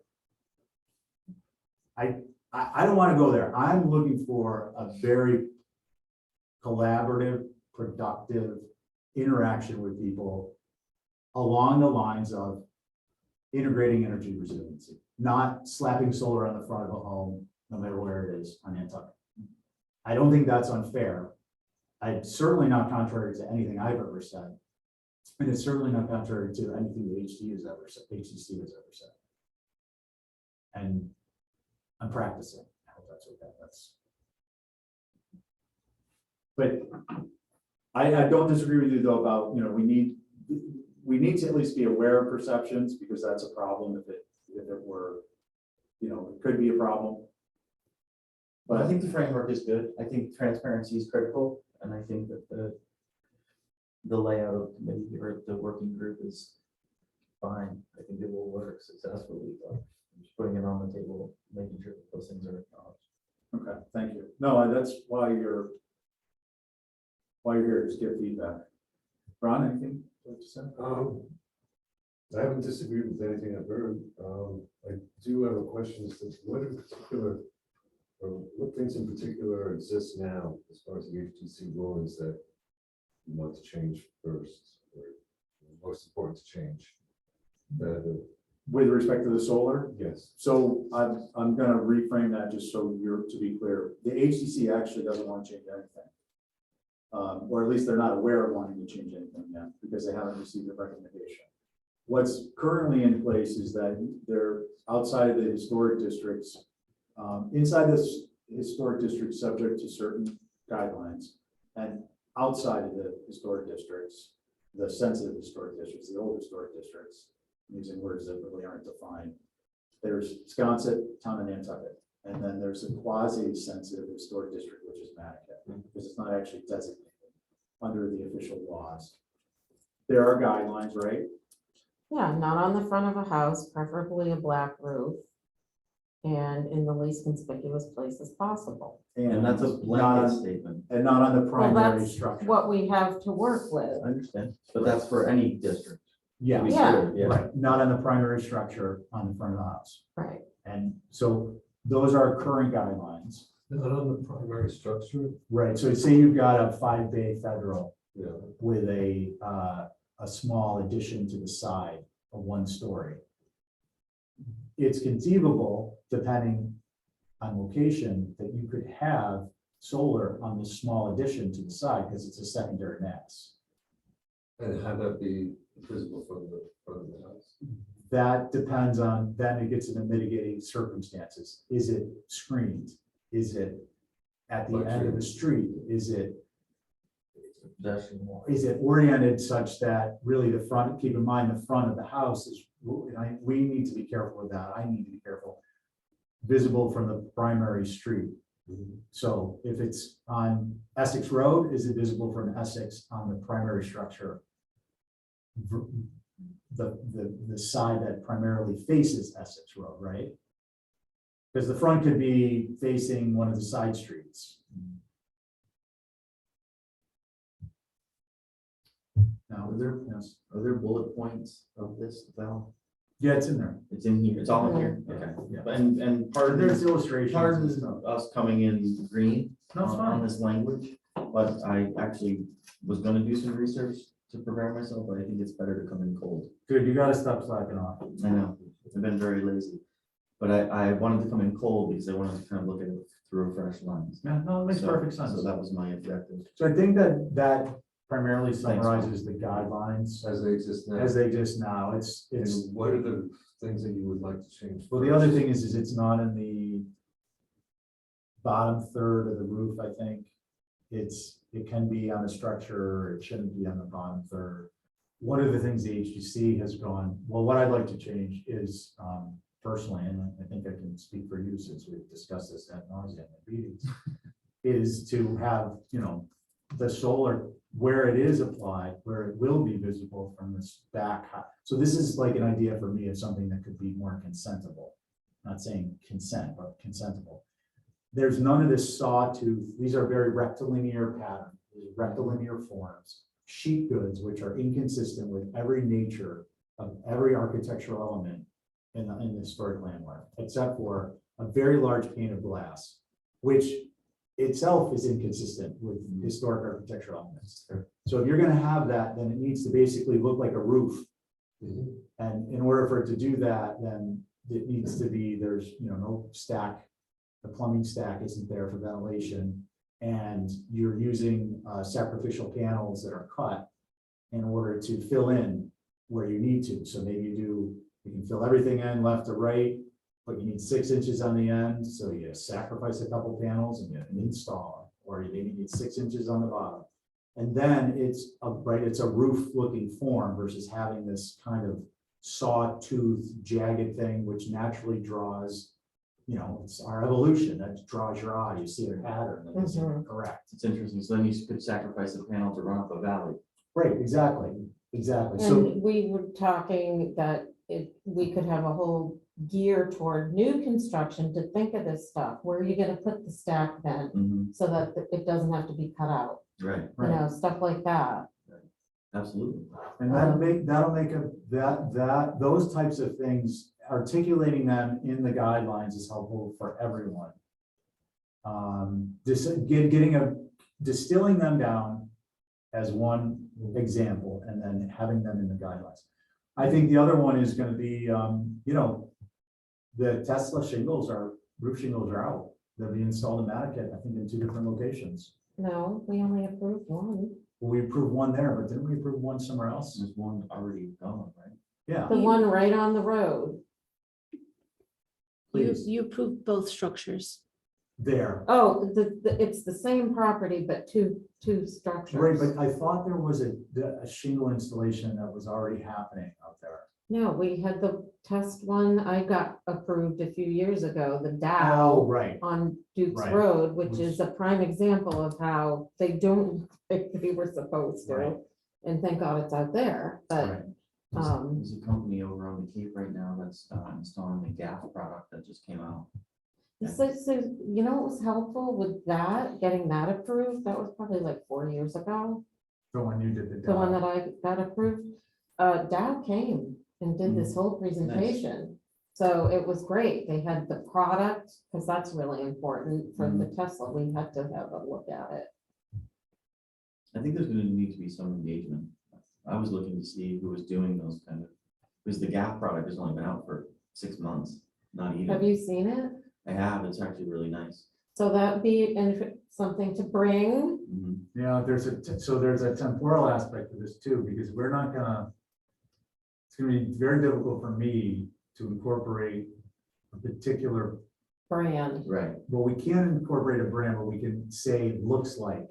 Speaker 1: I don't want to go there. I'm looking for a very collaborative, productive interaction with people along the lines of integrating energy resiliency, not slapping solar on the front of a home, no matter where it is on Nantucket. I don't think that's unfair. It's certainly not contrary to anything I've ever said. And it's certainly not contrary to anything the HDC has ever said. And I'm practicing. I hope that's okay. But I don't disagree with you though about, we need to at least be aware of perceptions, because that's a problem if it were, it could be a problem.
Speaker 4: But I think the framework is good. I think transparency is critical, and I think that the layout of the committee or the working group is fine. I think it will work successfully, but just putting it on the table, making sure that those things are acknowledged.
Speaker 1: Okay, thank you. No, that's why you're here, just give feedback. Ron, anything to say?
Speaker 5: I haven't disagreed with anything I've heard. I do have a question as to what things in particular exist now as far as the HDC rulings that you want to change first, or most important to change?
Speaker 1: With respect to the solar?
Speaker 5: Yes.
Speaker 1: So I'm going to reframe that just so to be clear. The HDC actually doesn't want to change anything. Or at least they're not aware of wanting to change anything yet, because they haven't received a recommendation. What's currently in place is that they're outside of the historic districts, inside this historic district subject to certain guidelines, and outside of the historic districts, the sensitive historic districts, the old historic districts, using words that really aren't defined. There's Wisconsin, town of Nantucket, and then there's a quasi-sensitive historic district, which is Mattocket, because it's not actually designated under the official laws. There are guidelines, right?
Speaker 2: Yeah, not on the front of a house, preferably a black roof, and in the least conspicuous place as possible.
Speaker 4: And that's a
Speaker 1: not
Speaker 4: blanket
Speaker 1: on-
Speaker 4: statement.
Speaker 1: And not on the
Speaker 2: Well,
Speaker 1: primary
Speaker 2: that's
Speaker 1: structure.
Speaker 2: what we have to work with.
Speaker 4: I understand, but that's for any district.
Speaker 1: Yeah,
Speaker 4: To be
Speaker 2: Yeah.
Speaker 4: clear, yeah.
Speaker 1: right, not on the primary structure on the front of the house.
Speaker 2: Right.
Speaker 1: And so those are current guidelines.
Speaker 5: Not on the primary structure?
Speaker 1: Right, so say you've got a 5-bay federal
Speaker 5: Yeah.
Speaker 1: with a small addition to the side of 1 story. It's conceivable, depending on location, that you could have solar on the small addition to the side because it's a secondary mass.
Speaker 5: And have that be visible from the front of the house?
Speaker 1: That depends on, then it gets into mitigating circumstances. Is it screened? Is it at the end of the street? Is it
Speaker 4: Pedestrian walk.
Speaker 1: is it oriented such that really the front, keep in mind, the front of the house is, we need to be careful with that. I need to be careful. Visible from the primary street. So if it's on Essex Road, is it visible from Essex on the primary structure? The side that primarily faces Essex Road, right? Because the front could be facing one of the side streets. Now,
Speaker 4: Are there bullet points of this, Val?
Speaker 1: yeah, it's in there.
Speaker 4: It's in here, it's all in here, okay.
Speaker 1: Yeah.
Speaker 4: And part of
Speaker 1: There's
Speaker 4: this,
Speaker 1: illustrations
Speaker 4: part
Speaker 1: and
Speaker 4: of
Speaker 1: stuff.
Speaker 4: us coming in green
Speaker 1: No, it's
Speaker 4: on
Speaker 1: fine.
Speaker 4: this language, but I actually was gonna do some research to prepare myself, but I think it's better to come in cold.
Speaker 1: Dude, you gotta stop slacking off.
Speaker 4: I know, I've been very lazy, but I wanted to come in cold because I wanted to kind of look at it through a fresh lens.
Speaker 1: Yeah, no, it makes
Speaker 4: So-
Speaker 1: perfect sense.
Speaker 4: So that was my objective.
Speaker 1: So I think that primarily summarizes the guidelines
Speaker 5: As they exist now.
Speaker 1: as they exist now. It's,
Speaker 5: And what are the things that you would like to change?
Speaker 1: well, the other
Speaker 5: first?
Speaker 1: thing is it's not in the bottom third of the roof, I think. It can be on a structure, or it shouldn't be on the bottom third. One of the things the HDC has gone, well, what I'd like to change is, personally, and I think I can speak for you since we've discussed this ad nauseam in meetings, is to have, the solar, where it is applied, where it will be visible from this back. So this is like an idea for me of something that could be more consentable. Not saying consent, but consentable. There's none of this sawtooth, these are very rectilinear patterns, rectilinear forms, sheet goods, which are inconsistent with every nature of every architectural element in the historic landmark, except for a very large pane of glass, which itself is inconsistent with historic architectural elements. So if you're gonna have that, then it needs to basically look like a roof. And in order for it to do that, then it needs to be, there's, no stack. The plumbing stack isn't there for ventilation, and you're using sacrificial panels that are cut in order to fill in where you need to. So maybe you can fill everything in left to right, but you need 6 inches on the end, so you sacrifice a couple panels and you install them, or you maybe need 6 inches on the bottom. And then it's a roof looking form versus having this kind of sawtooth jagged thing, which naturally draws, it's our evolution that draws your eye. You see a pattern that is correct.
Speaker 4: It's interesting, so then you could sacrifice a panel to run up a valley.
Speaker 1: Right, exactly. So,
Speaker 2: And we were talking that we could have a whole gear toward new construction to think of this stuff. Where are you gonna put the stack then? So that it doesn't have to be cut out,
Speaker 4: Right,
Speaker 2: stuff like that.
Speaker 4: absolutely.
Speaker 1: and those types of things, articulating them in the guidelines is helpful for everyone. Distilling them down as one example and then having them in the guidelines. I think the other one is gonna be, the Tesla roof shingles are out. They'll be installed in Mattocket, I think in 2 different locations.
Speaker 2: No, we only approved one.
Speaker 1: Well, we approved one there, but didn't we approve one somewhere else?
Speaker 4: There's one already gone, right?
Speaker 1: Yeah,
Speaker 2: The one right on the road.
Speaker 1: please,
Speaker 6: You approved both structures.
Speaker 1: there.
Speaker 2: Oh, it's the same property, but two structures.
Speaker 1: Right, but I thought there was a shingle installation that was already happening up there.
Speaker 2: No, we had the test one. I got approved a few years ago, the
Speaker 1: Oh,
Speaker 2: Dow
Speaker 1: right,
Speaker 2: on Duke's
Speaker 1: Right.
Speaker 2: Road, which is a prime example of how they don't think they were supposed
Speaker 1: Right.
Speaker 2: to. And thank God it's out there, but,
Speaker 1: right.
Speaker 4: There's a company over on the Cape right now that's installing the gas product that just came out.
Speaker 2: so, what was helpful with that, getting that approved? That was probably like 4 years ago.
Speaker 1: The one you did
Speaker 2: The one
Speaker 1: the.
Speaker 2: that I got approved, Dow came and did this whole presentation. So it was great. They had the product, because that's really important for the Tesla. We had to have a look at it.
Speaker 4: I think there's gonna need to be some engagement. I was looking to see who was doing those because the gas product has only been out for 6 months, not
Speaker 2: Have
Speaker 4: even.
Speaker 2: you seen it?
Speaker 4: I have, it's actually really nice.
Speaker 2: So that'd be something to bring.
Speaker 4: Mhm.
Speaker 1: Yeah, there's a temporal aspect to this too, because it's gonna be very difficult for me to incorporate a particular,
Speaker 2: Brand.
Speaker 4: Right,
Speaker 1: well, we can incorporate a brand, but we can say looks like.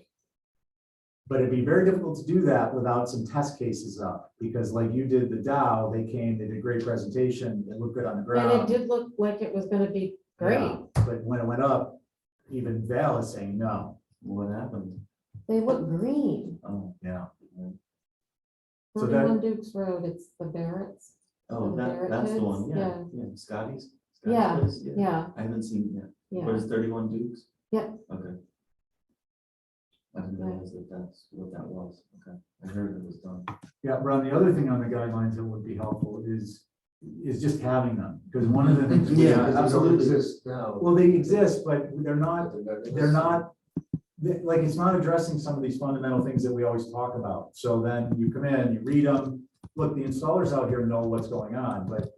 Speaker 1: But it'd be very difficult to do that without some test cases up, because like you did the Dow, they came, they did a great presentation, it looked good on the ground.
Speaker 2: And it did look like it was gonna be great.
Speaker 1: Yeah, but when it went up, even Val is saying no.
Speaker 4: What happened?
Speaker 2: They look green.
Speaker 4: Oh,
Speaker 1: Yeah. So that-
Speaker 2: 41 Dukes Road, it's the Barretts.
Speaker 4: oh,
Speaker 2: The
Speaker 4: that,
Speaker 2: Barrett
Speaker 4: that's the
Speaker 2: kids?
Speaker 4: one, yeah,
Speaker 2: Yeah.
Speaker 4: yeah, Scotty's.
Speaker 2: Yeah,
Speaker 4: Place?
Speaker 2: Yeah,
Speaker 4: I haven't seen it yet. What
Speaker 2: yeah.
Speaker 4: is 31 Dukes?
Speaker 2: Yeah.
Speaker 4: Okay. I didn't
Speaker 2: Yeah.
Speaker 4: realize that that's what that was. Okay, I heard it was done.
Speaker 1: Yeah, Ron, the other thing on the guidelines that would be helpful is just having them, because one of the things. we-
Speaker 4: Yeah,
Speaker 5: Because they don't
Speaker 4: absolutely.
Speaker 5: exist now.
Speaker 1: Well, they exist, but they're not,
Speaker 5: They're
Speaker 1: like, it's not addressing some of these fundamental things that we always talk about. So then you come in, you read them, look, the installers out here know what's going on, but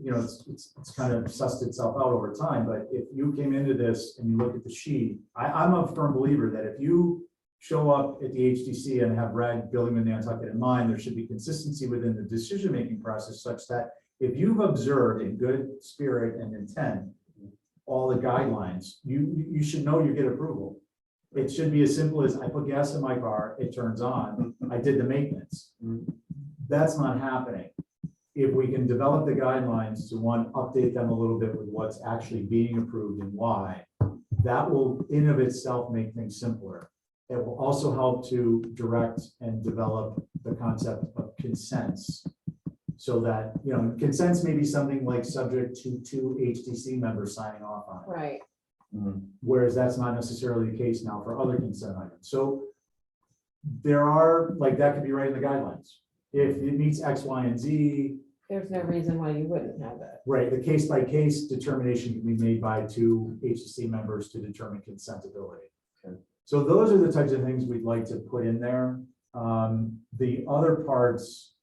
Speaker 1: you know, it's kind of sussed itself out over time, but if you came into this and you look at the sheet, I'm a firm believer that if you show up at the HDC and have read Building with Nantucket in mind, there should be consistency within the decision-making process such that if you've observed in good spirit and intent all the guidelines, you should know you get approval. It should be as simple as I put gas in my car, it turns on, I did the maintenance. That's not happening. If we can develop the guidelines to update them a little bit with what's actually being approved and why, that will in of itself make things simpler. It will also help to direct and develop the concept of consents. So that, you know, consents may be something like subject to 2 HDC members signing off on it.
Speaker 2: Right.
Speaker 1: Whereas that's not necessarily the case now for other consent items. So there are, like, that could be right in the guidelines. If it meets X, Y, and Z,
Speaker 2: There's no reason why you wouldn't have it.
Speaker 1: right, the case by case determination can be made by 2 HDC members to determine consentability.
Speaker 4: Okay.
Speaker 1: So those are the types of things we'd like to put in there. The other parts,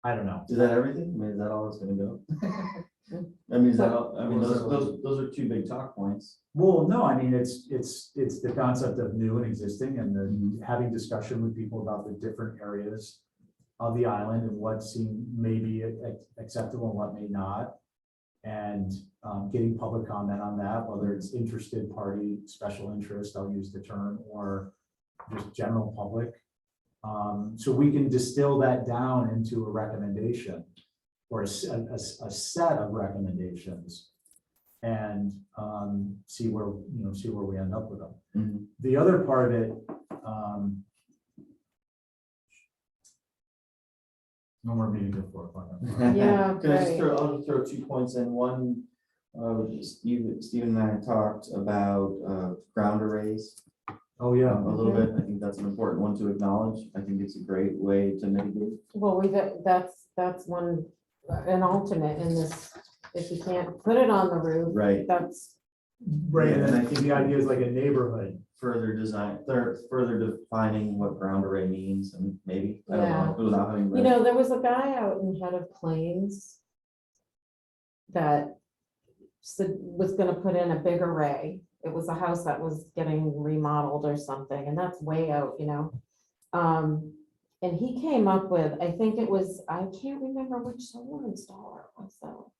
Speaker 1: I don't know.
Speaker 4: Is that everything? I mean, is that all it's gonna go? I mean, is that all, I mean, those are 2 big talk points.
Speaker 1: Well, no, I mean, it's the concept of new and existing and then having discussion with people about the different areas of the island and what may be acceptable and what may not. And getting public comment on that, whether it's interested party, special interest, I'll use the term, or just general public. So we can distill that down into a recommendation or a set of recommendations and see where we end up with them. The other part of it, no more meetings at 4 o'clock.
Speaker 2: Yeah,
Speaker 4: Can I just
Speaker 2: right.
Speaker 4: I'll just throw 2 points in. One, Stephen and I talked about ground arrays
Speaker 1: Oh, yeah.
Speaker 4: a little bit. I think that's an important one to acknowledge. I think it's a great way to mitigate.
Speaker 2: Well, that's one, an alternate in this, if you can't put it on the roof,
Speaker 4: Right.
Speaker 2: that's,
Speaker 1: Right, and then I think the idea is like a neighborhood.
Speaker 4: Further defining what ground array means and maybe, I don't
Speaker 2: Yeah.
Speaker 4: know, without having.
Speaker 2: you
Speaker 4: read-
Speaker 2: know, there was a guy out in Head of Plains that was gonna put in a big array. It was a house that was getting remodeled or something, and that's way out, you know. And he came up with, I think it was, I can't remember which solar installer it was though.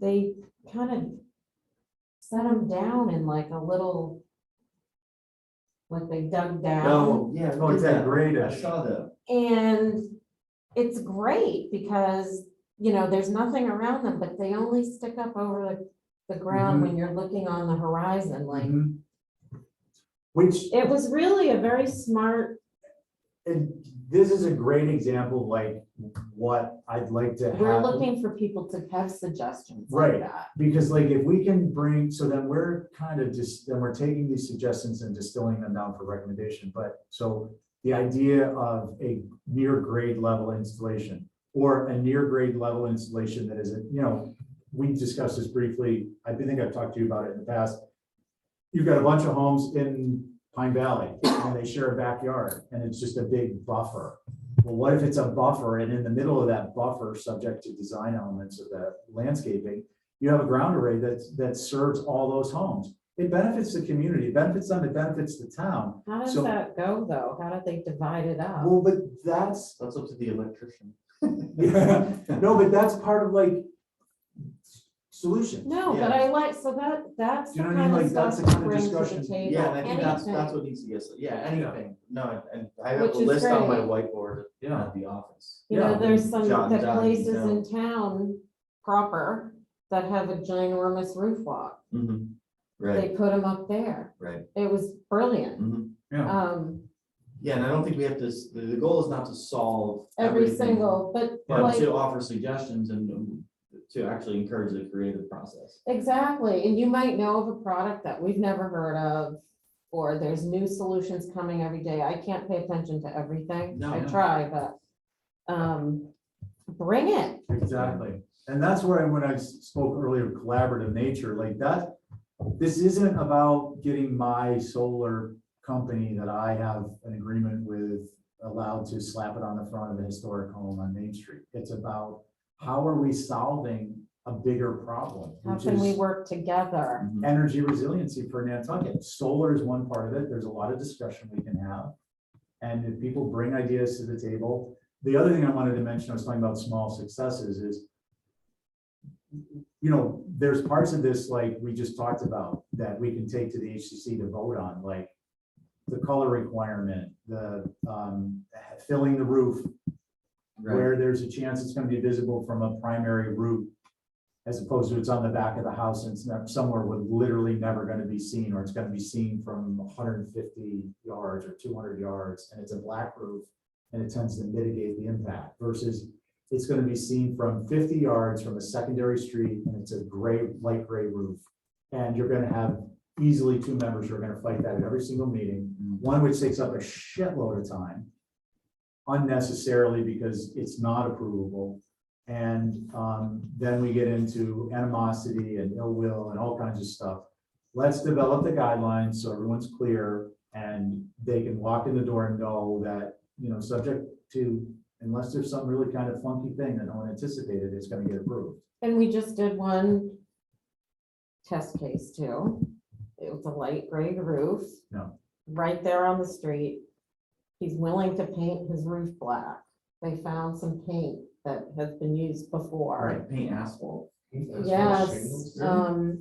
Speaker 2: They kind of set them down in like a little, like they dug down.
Speaker 4: No, yeah.
Speaker 1: Oh, it's that
Speaker 4: I
Speaker 1: gradish.
Speaker 4: saw that.
Speaker 2: And it's great because, you know, there's nothing around them, but they only stick up over the ground when you're looking on the horizon, like,
Speaker 1: Mhm. Which,
Speaker 2: it was really a very smart,
Speaker 1: and this is a great example of like what I'd like to have.
Speaker 2: we're looking for people to have suggestions
Speaker 1: Right.
Speaker 2: like that.
Speaker 1: Because like if we can bring, so then we're kind of just, then we're taking these suggestions and distilling them down for recommendation. But so the idea of a near grade level installation or a near grade level installation that isn't, you know, we discussed this briefly. I think I've talked to you about it in the past. You've got a bunch of homes in Pine Valley and they share a backyard and it's just a big buffer. Well, what if it's a buffer and in the middle of that buffer, subject to design elements of that landscaping, you have a ground array that serves all those homes. It benefits the community, it benefits them, it benefits the town.
Speaker 2: How does
Speaker 1: So-
Speaker 2: that go though? How do they divide it up?
Speaker 1: Well, but that's,
Speaker 4: That's up to the electrician.
Speaker 1: no, but that's part of like, solutions.
Speaker 2: No, but I like, so that's
Speaker 1: Do you
Speaker 2: the
Speaker 1: know what I mean?
Speaker 2: kind of
Speaker 1: Like, that's
Speaker 2: stuff
Speaker 1: the
Speaker 2: to
Speaker 1: kind of
Speaker 2: bring to the
Speaker 1: discussion-
Speaker 2: table.
Speaker 4: Yeah, and I think that's
Speaker 2: Anything.
Speaker 4: what needs to get, yeah, anything, no, and I have
Speaker 2: Which
Speaker 4: a
Speaker 2: is
Speaker 4: list on my
Speaker 2: great.
Speaker 4: whiteboard
Speaker 1: Yeah.
Speaker 4: at the office.
Speaker 2: You know,
Speaker 1: Yeah,
Speaker 2: there's some,
Speaker 4: jot-
Speaker 2: the
Speaker 4: jotting these
Speaker 2: places in
Speaker 4: down.
Speaker 2: town proper that have a ginormous roof walk.
Speaker 4: Mhm.
Speaker 2: They
Speaker 4: Right,
Speaker 2: put them up there.
Speaker 4: right.
Speaker 2: It was brilliant.
Speaker 4: Mhm.
Speaker 1: Yeah,
Speaker 4: Yeah, and I don't think we have to, the goal is not to solve
Speaker 2: Every
Speaker 4: everything,
Speaker 2: single, but
Speaker 4: but
Speaker 2: like,
Speaker 4: to offer suggestions and to actually encourage the creative process.
Speaker 2: exactly, and you might know of a product that we've never heard of, or there's new solutions coming every day. I can't pay attention to everything.
Speaker 4: No,
Speaker 2: I
Speaker 4: no.
Speaker 2: try, but, bring it.
Speaker 1: exactly. And that's where, when I spoke earlier, collaborative nature, like that, this isn't about getting my solar company that I have an agreement with allowed to slap it on the front of a historic home on Main Street. It's about how are we solving a bigger problem,
Speaker 2: How
Speaker 1: which
Speaker 2: can we
Speaker 1: is
Speaker 2: work together?
Speaker 4: Mhm.
Speaker 1: energy resiliency for Nantucket. Solar is one part of it. There's a lot of discussion we can have. And if people bring ideas to the table, the other thing I wanted to mention, I was talking about small successes, is, you know, there's parts of this, like we just talked about, that we can take to the HCC to vote on, like the color requirement, the filling the roof
Speaker 4: Right,
Speaker 1: where there's a chance it's gonna be visible from a primary route, as opposed to it's on the back of the house and it's somewhere with literally never gonna be seen, or it's gonna be seen from 150 yards or 200 yards, and it's a black roof, and it tends to mitigate the impact, versus it's gonna be seen from 50 yards from a secondary street, and it's a gray, light gray roof. And you're gonna have easily two members who are gonna fight that at every single meeting, one which takes up a shitload of time unnecessarily because it's not approvable. And then we get into animosity and ill will and all kinds of stuff. Let's develop the guidelines so everyone's clear and they can walk in the door and know that, you know, subject to, unless there's some really kind of funky thing that no one anticipated, it's gonna get approved.
Speaker 2: And we just did one test case too. It was a light gray roof.
Speaker 1: Yeah.
Speaker 2: Right there on the street. He's willing to paint his roof black. They found some paint that has been used before.
Speaker 4: right, paint asphalt.
Speaker 2: Yes,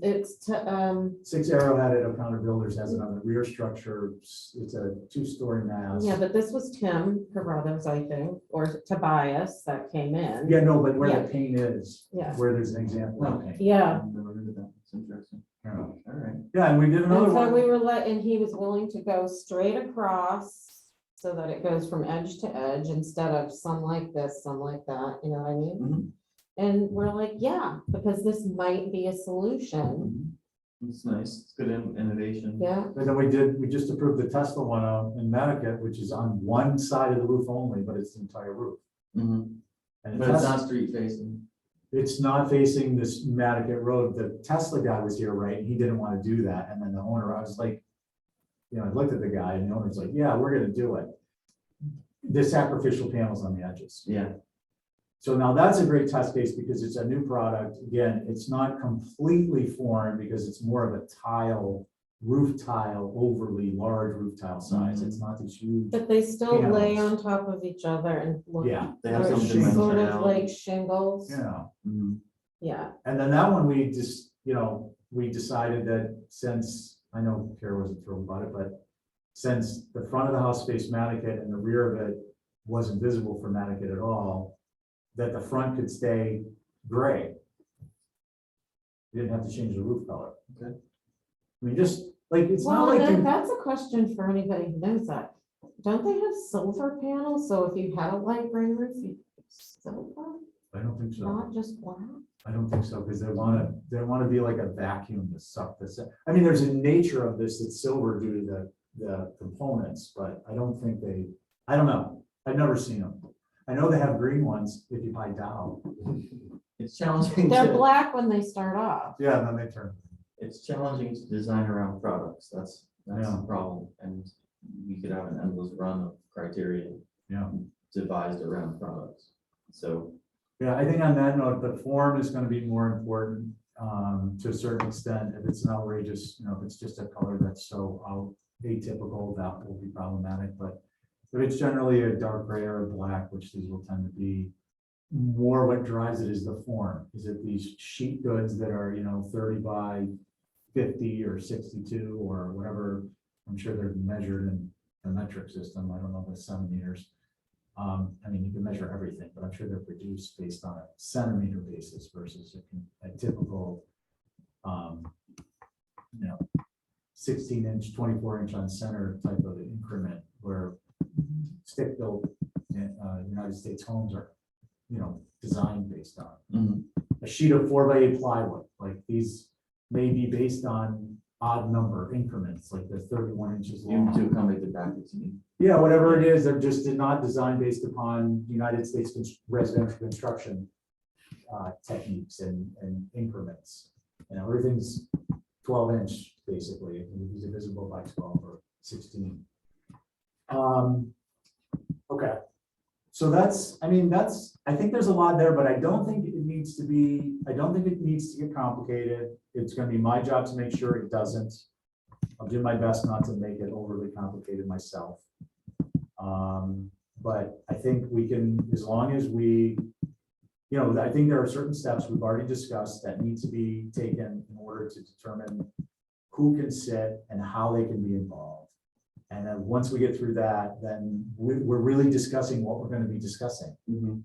Speaker 2: it's,
Speaker 1: 6 Arrow had it, O'Connor Builders has it on the rear structure. It's a 2-story mass.
Speaker 2: yeah, but this was Tim Carruthers, I think, or Tobias that came in.
Speaker 1: Yeah, no, but where
Speaker 2: Yeah.
Speaker 1: the paint is,
Speaker 2: Yeah.
Speaker 1: where there's an example of paint.
Speaker 2: Yeah.
Speaker 4: I've never heard of that, it's interesting,
Speaker 1: Yeah.
Speaker 4: all right.
Speaker 1: Yeah, and we did another
Speaker 2: And so we
Speaker 1: one.
Speaker 2: were and he was willing to go straight across so that it goes from edge to edge instead of some like this, some like that, you know what I mean?
Speaker 4: Mhm.
Speaker 2: And we're like, yeah, because this might be a solution.
Speaker 4: It's nice, it's good innovation.
Speaker 2: Yeah,
Speaker 1: And then we just approved the Tesla one out in Mattocket, which is on one side of the roof only, but it's the entire roof.
Speaker 4: Mhm.
Speaker 1: And
Speaker 4: But it's not street facing.
Speaker 1: it's not facing this Mattocket road. The Tesla guy was here, right? And he didn't want to do that. And then the owner, I was like, you know, I looked at the guy and the owner's like, yeah, we're gonna do it. The sacrificial panels on the edges.
Speaker 4: Yeah,
Speaker 1: So now that's a great test case because it's a new product. Again, it's not completely foreign because it's more of a tile, roof tile, overly large roof tile size. It's not this huge.
Speaker 2: but they still lay
Speaker 1: Panels.
Speaker 2: on top of each other and look.
Speaker 1: Yeah,
Speaker 4: they have
Speaker 2: they're
Speaker 4: some
Speaker 2: sort of
Speaker 4: dimensionality.
Speaker 2: like shingles.
Speaker 1: yeah.
Speaker 4: Mhm.
Speaker 2: Yeah,
Speaker 1: And then that one, we just, you know, we decided that since, I know Kara wasn't thrilled about it, but since the front of the house faced Mattocket and the rear of it wasn't visible from Mattocket at all, that the front could stay gray. You didn't have to change the roof color.
Speaker 4: Okay.
Speaker 1: I mean, just like, it's not
Speaker 2: well,
Speaker 1: like,
Speaker 2: and then
Speaker 1: you-
Speaker 2: that's a question for anybody who knows that. Don't they have silver panels? So if you had a light gray roof, you silver,
Speaker 1: I don't think so.
Speaker 2: not just black?
Speaker 1: I don't think so, because they wanna be like a vacuum to suck this. I mean, there's a nature of this that's silver due to the components, but I don't think I don't know. I've never seen them. I know they have green ones if you buy Dow.
Speaker 4: It's challenging
Speaker 2: They're
Speaker 4: to,
Speaker 2: black when they start off.
Speaker 1: Yeah, and then they turn.
Speaker 4: it's challenging to design around products, that's the
Speaker 1: Yeah.
Speaker 4: problem, and we could have an endless run of criteria
Speaker 1: Yeah.
Speaker 4: devised around products, so.
Speaker 1: Yeah, I think on that note, the form is gonna be more important, to a certain extent. If it's an outrageous, you know, if it's just a color that's so atypical, that will be problematic, but if it's generally a dark gray or a black, which these will tend to be, more what drives it is the form. Is it these sheet goods that are, 30 by 50 or 62 or whatever? I'm sure they're measured in a metric system. I don't know if it's centimeters. I mean, you can measure everything, but I'm sure they're produced based on a centimeter basis versus a typical, 16-inch, 24-inch on center type of increment where stick-built United States homes are, designed based on.
Speaker 4: Mhm.
Speaker 1: A sheet of 4x8 plywood, like these may be based on odd number increments, like the 31 inches
Speaker 4: You
Speaker 1: long.
Speaker 4: to accommodate the brackets, you mean?
Speaker 1: Yeah, whatever it is, they're just not designed based upon United States residential construction techniques and increments. Everything's 12-inch, basically. It can be divisible by 12 or 16. Okay. So I think there's a lot there, but I don't think it needs to get complicated. It's gonna be my job to make sure it doesn't. I'll do my best not to make it overly complicated myself. But I think we can, as long as we, I think there are certain steps we've already discussed that need to be taken in order to determine who can sit and how they can be involved. And then once we get through that, then we're really discussing what we're going to be discussing. And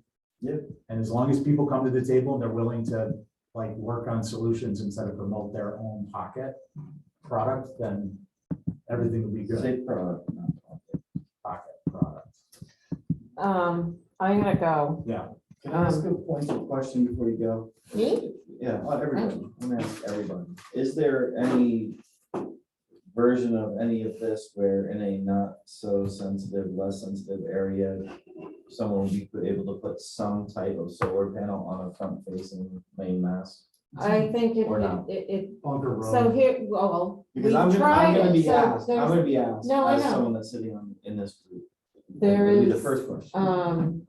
Speaker 1: as long as people come to the table and they're willing to work on solutions instead of promote their own pocket product, then everything will be good.
Speaker 4: Say product, not
Speaker 1: Pocket product.
Speaker 2: I'm gonna go.
Speaker 1: Yeah.
Speaker 4: Can I ask a point of question before you go?
Speaker 2: Me?
Speaker 4: Yeah, everybody. I'm gonna ask everybody. Is there any version of any of this where in a not so sensitive, less sensitive area, someone would be able to put some type of solar panel on a front facing main mast?
Speaker 2: I think
Speaker 4: Or not?
Speaker 1: Bunker Road.
Speaker 2: so here, well, we
Speaker 4: Because I'm
Speaker 2: tried
Speaker 4: gonna
Speaker 2: it,
Speaker 4: be
Speaker 2: so
Speaker 4: asked, I'm
Speaker 2: there's,
Speaker 4: gonna be asked
Speaker 2: No, I
Speaker 4: as
Speaker 2: know.
Speaker 4: someone that's sitting in this group.
Speaker 2: There
Speaker 4: That'll be the
Speaker 2: is,
Speaker 4: first question.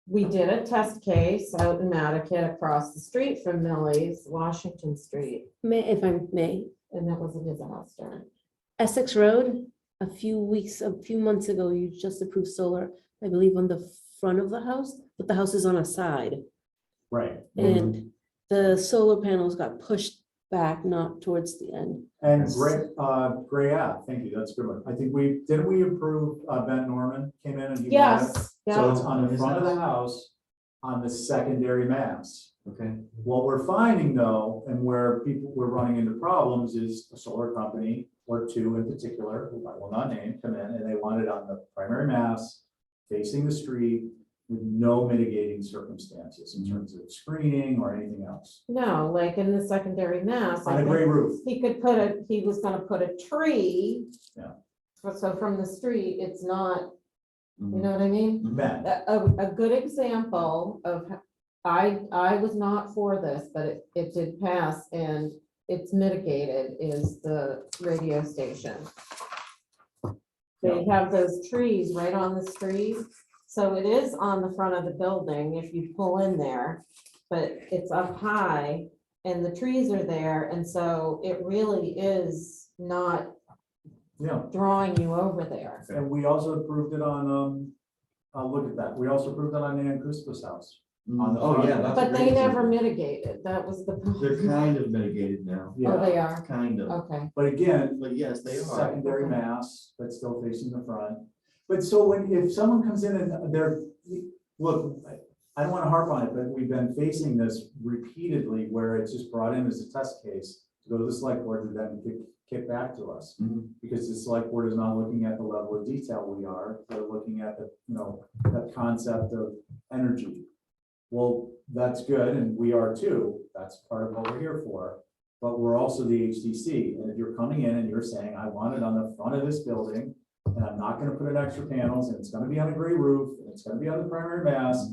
Speaker 2: we did a test case out in Mattocket across the street from Millie's, Washington Street,
Speaker 6: If I may,
Speaker 2: and that was a disaster.
Speaker 6: Essex Road, a few months ago, you just approved solar, I believe, on the front of the house, but the house is on a side.
Speaker 1: Right.
Speaker 6: And the solar panels got pushed back, not towards the end.
Speaker 1: And Gray Ave, thank you, that's a good one. I think didn't we approve, Ben Norman came in and he wanted it?
Speaker 2: Yes,
Speaker 1: So
Speaker 2: yeah,
Speaker 1: it's on the front of the house, on the secondary mass.
Speaker 4: Okay.
Speaker 1: What we're finding though, and where we're running into problems is a solar company or two in particular, who I will not name, come in and they want it on the primary mass, facing the street with no mitigating circumstances in terms of screening or anything else.
Speaker 2: no, like in the secondary mass. I
Speaker 1: On a
Speaker 2: think
Speaker 1: gray roof.
Speaker 2: he was gonna put a tree.
Speaker 1: Yeah.
Speaker 2: So from the street, it's not,
Speaker 4: Mm-hmm.
Speaker 2: you know what I mean?
Speaker 1: Ben,
Speaker 2: A good example of, I was not for this, but it did pass and it's mitigated, is the radio station. They have those trees right on the street, so it is on the front of the building if you pull in there, but it's up high and the trees are there, and so it really is not
Speaker 1: yeah.
Speaker 2: drawing you over there.
Speaker 1: And we also approved it on, look at that. We also approved it on Nan Crispus house. On the
Speaker 4: Oh,
Speaker 1: front.
Speaker 4: yeah. that's a
Speaker 2: But they
Speaker 4: great
Speaker 2: never
Speaker 4: example.
Speaker 2: mitigated, that was the.
Speaker 4: They're kind of mitigated now,
Speaker 2: Oh, they are,
Speaker 4: kind of,
Speaker 2: okay.
Speaker 1: But again,
Speaker 4: but yes, they are.
Speaker 1: secondary mass, but still facing the front. But so if someone comes in and look, I don't want to harp on it, but we've been facing this repeatedly where it's just brought in as a test case to go to the select board to then kick back to us.
Speaker 4: Mhm.
Speaker 1: Because the select board is not looking at the level of detail we are, they're looking at the concept of energy. Well, that's good, and we are too, that's part of what we're here for. But we're also the HDC, and if you're coming in and you're saying, I want it on the front of this building, and I'm not gonna put in extra panels, and it's gonna be on a gray roof, and it's gonna be on the primary mass,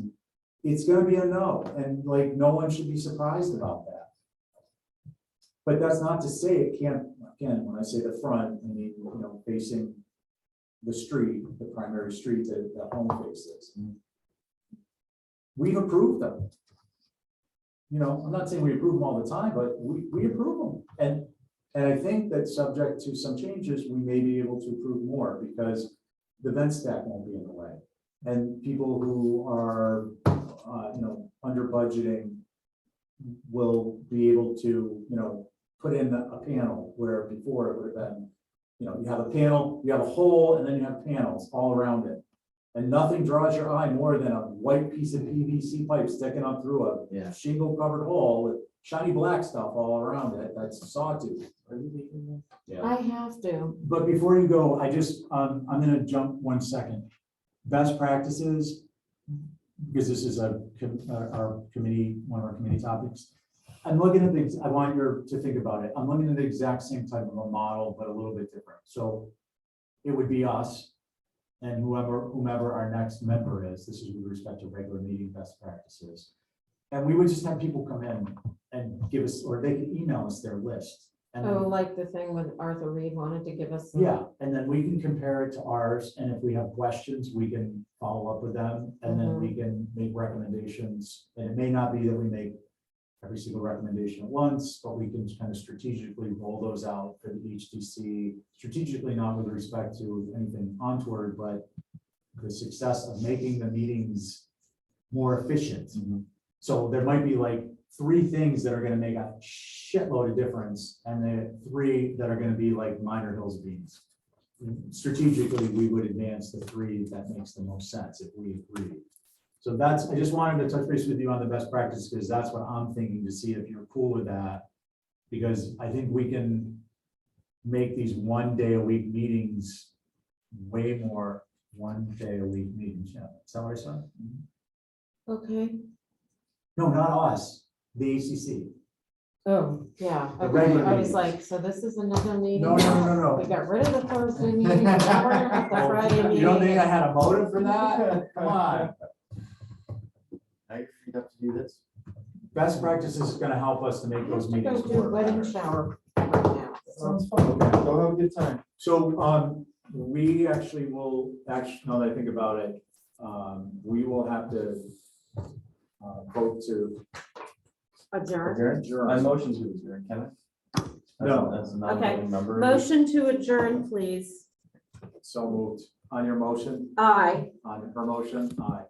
Speaker 1: it's gonna be a no, and no one should be surprised about that. But that's not to say it can't, again, when I say the front, I mean, facing the street, the primary street that the home faces. We've approved them. I'm not saying we approve them all the time, but we approve them. And I think that subject to some changes, we may be able to approve more because the vent stack won't be in the way. And people who are, under budgeting will be able to, put in a panel where before it would have been, you have a panel, you have a hole, and then you have panels all around it. And nothing draws your eye more than a white piece of PVC pipe sticking up through
Speaker 4: Yeah.
Speaker 1: a shingle covered hole with shiny black stuff all around it. That's sawtooth.
Speaker 2: I have to.
Speaker 1: But before you go, I'm gonna jump 1 second. Best practices, because this is our committee, one of our committee topics. I'm looking at things, I want you to think about it. I'm looking at the exact same type of a model, but a little bit different. So it would be us and whomever our next member is. This is with respect to regular meeting best practices. And we would just have people come in and give us, or they could email us their list. And then-
Speaker 2: Oh, like the thing with Arthur Reed wanted to give us. some-
Speaker 1: yeah, and then we can compare it to ours, and if we have questions, we can follow up with them, and then we can make recommendations. And it may not be that we make every single recommendation at once, but we can kind of strategically roll those out for the HDC, strategically not with respect to anything ontward, but the success of making the meetings more efficient. So there might be like 3 things that are gonna make a shitload of difference, and then 3 that are gonna be like minor hills beans. Strategically, we would advance the 3 that makes the most sense if we agree. So I just wanted to touch base with you on the best practice, because that's what I'm thinking, to see if you're cool with that. Because I think we can make these 1 day a week meetings way more 1 day a week meetings. Yeah, is that what I said?
Speaker 2: Okay.
Speaker 1: No, not us, the ACC.
Speaker 2: Oh, yeah.
Speaker 1: The
Speaker 2: Okay.
Speaker 1: regular
Speaker 2: I was
Speaker 1: meetings.
Speaker 2: like, so this is another meeting?
Speaker 1: No.
Speaker 2: We got rid of the Thursday meeting. Now we're gonna have the Friday meeting.
Speaker 1: You don't think I had a motive for that? Come on.
Speaker 4: Now you're free enough to do this.
Speaker 1: Best practice is gonna help us to make those
Speaker 2: I have to
Speaker 1: meetings
Speaker 2: go do
Speaker 1: work
Speaker 2: wedding
Speaker 1: better.
Speaker 2: shower right now.
Speaker 3: Sounds fun. Go have a good time.
Speaker 1: So, we actually will, now that I think about it, we will have to vote to
Speaker 2: Adjourn.
Speaker 1: adjourn.
Speaker 4: My motion to adjourn, can I?
Speaker 1: No.
Speaker 4: As a non-voting member.
Speaker 2: Motion to adjourn, please.
Speaker 1: So moved. On your motion,
Speaker 2: Aye.
Speaker 1: on her motion, aye.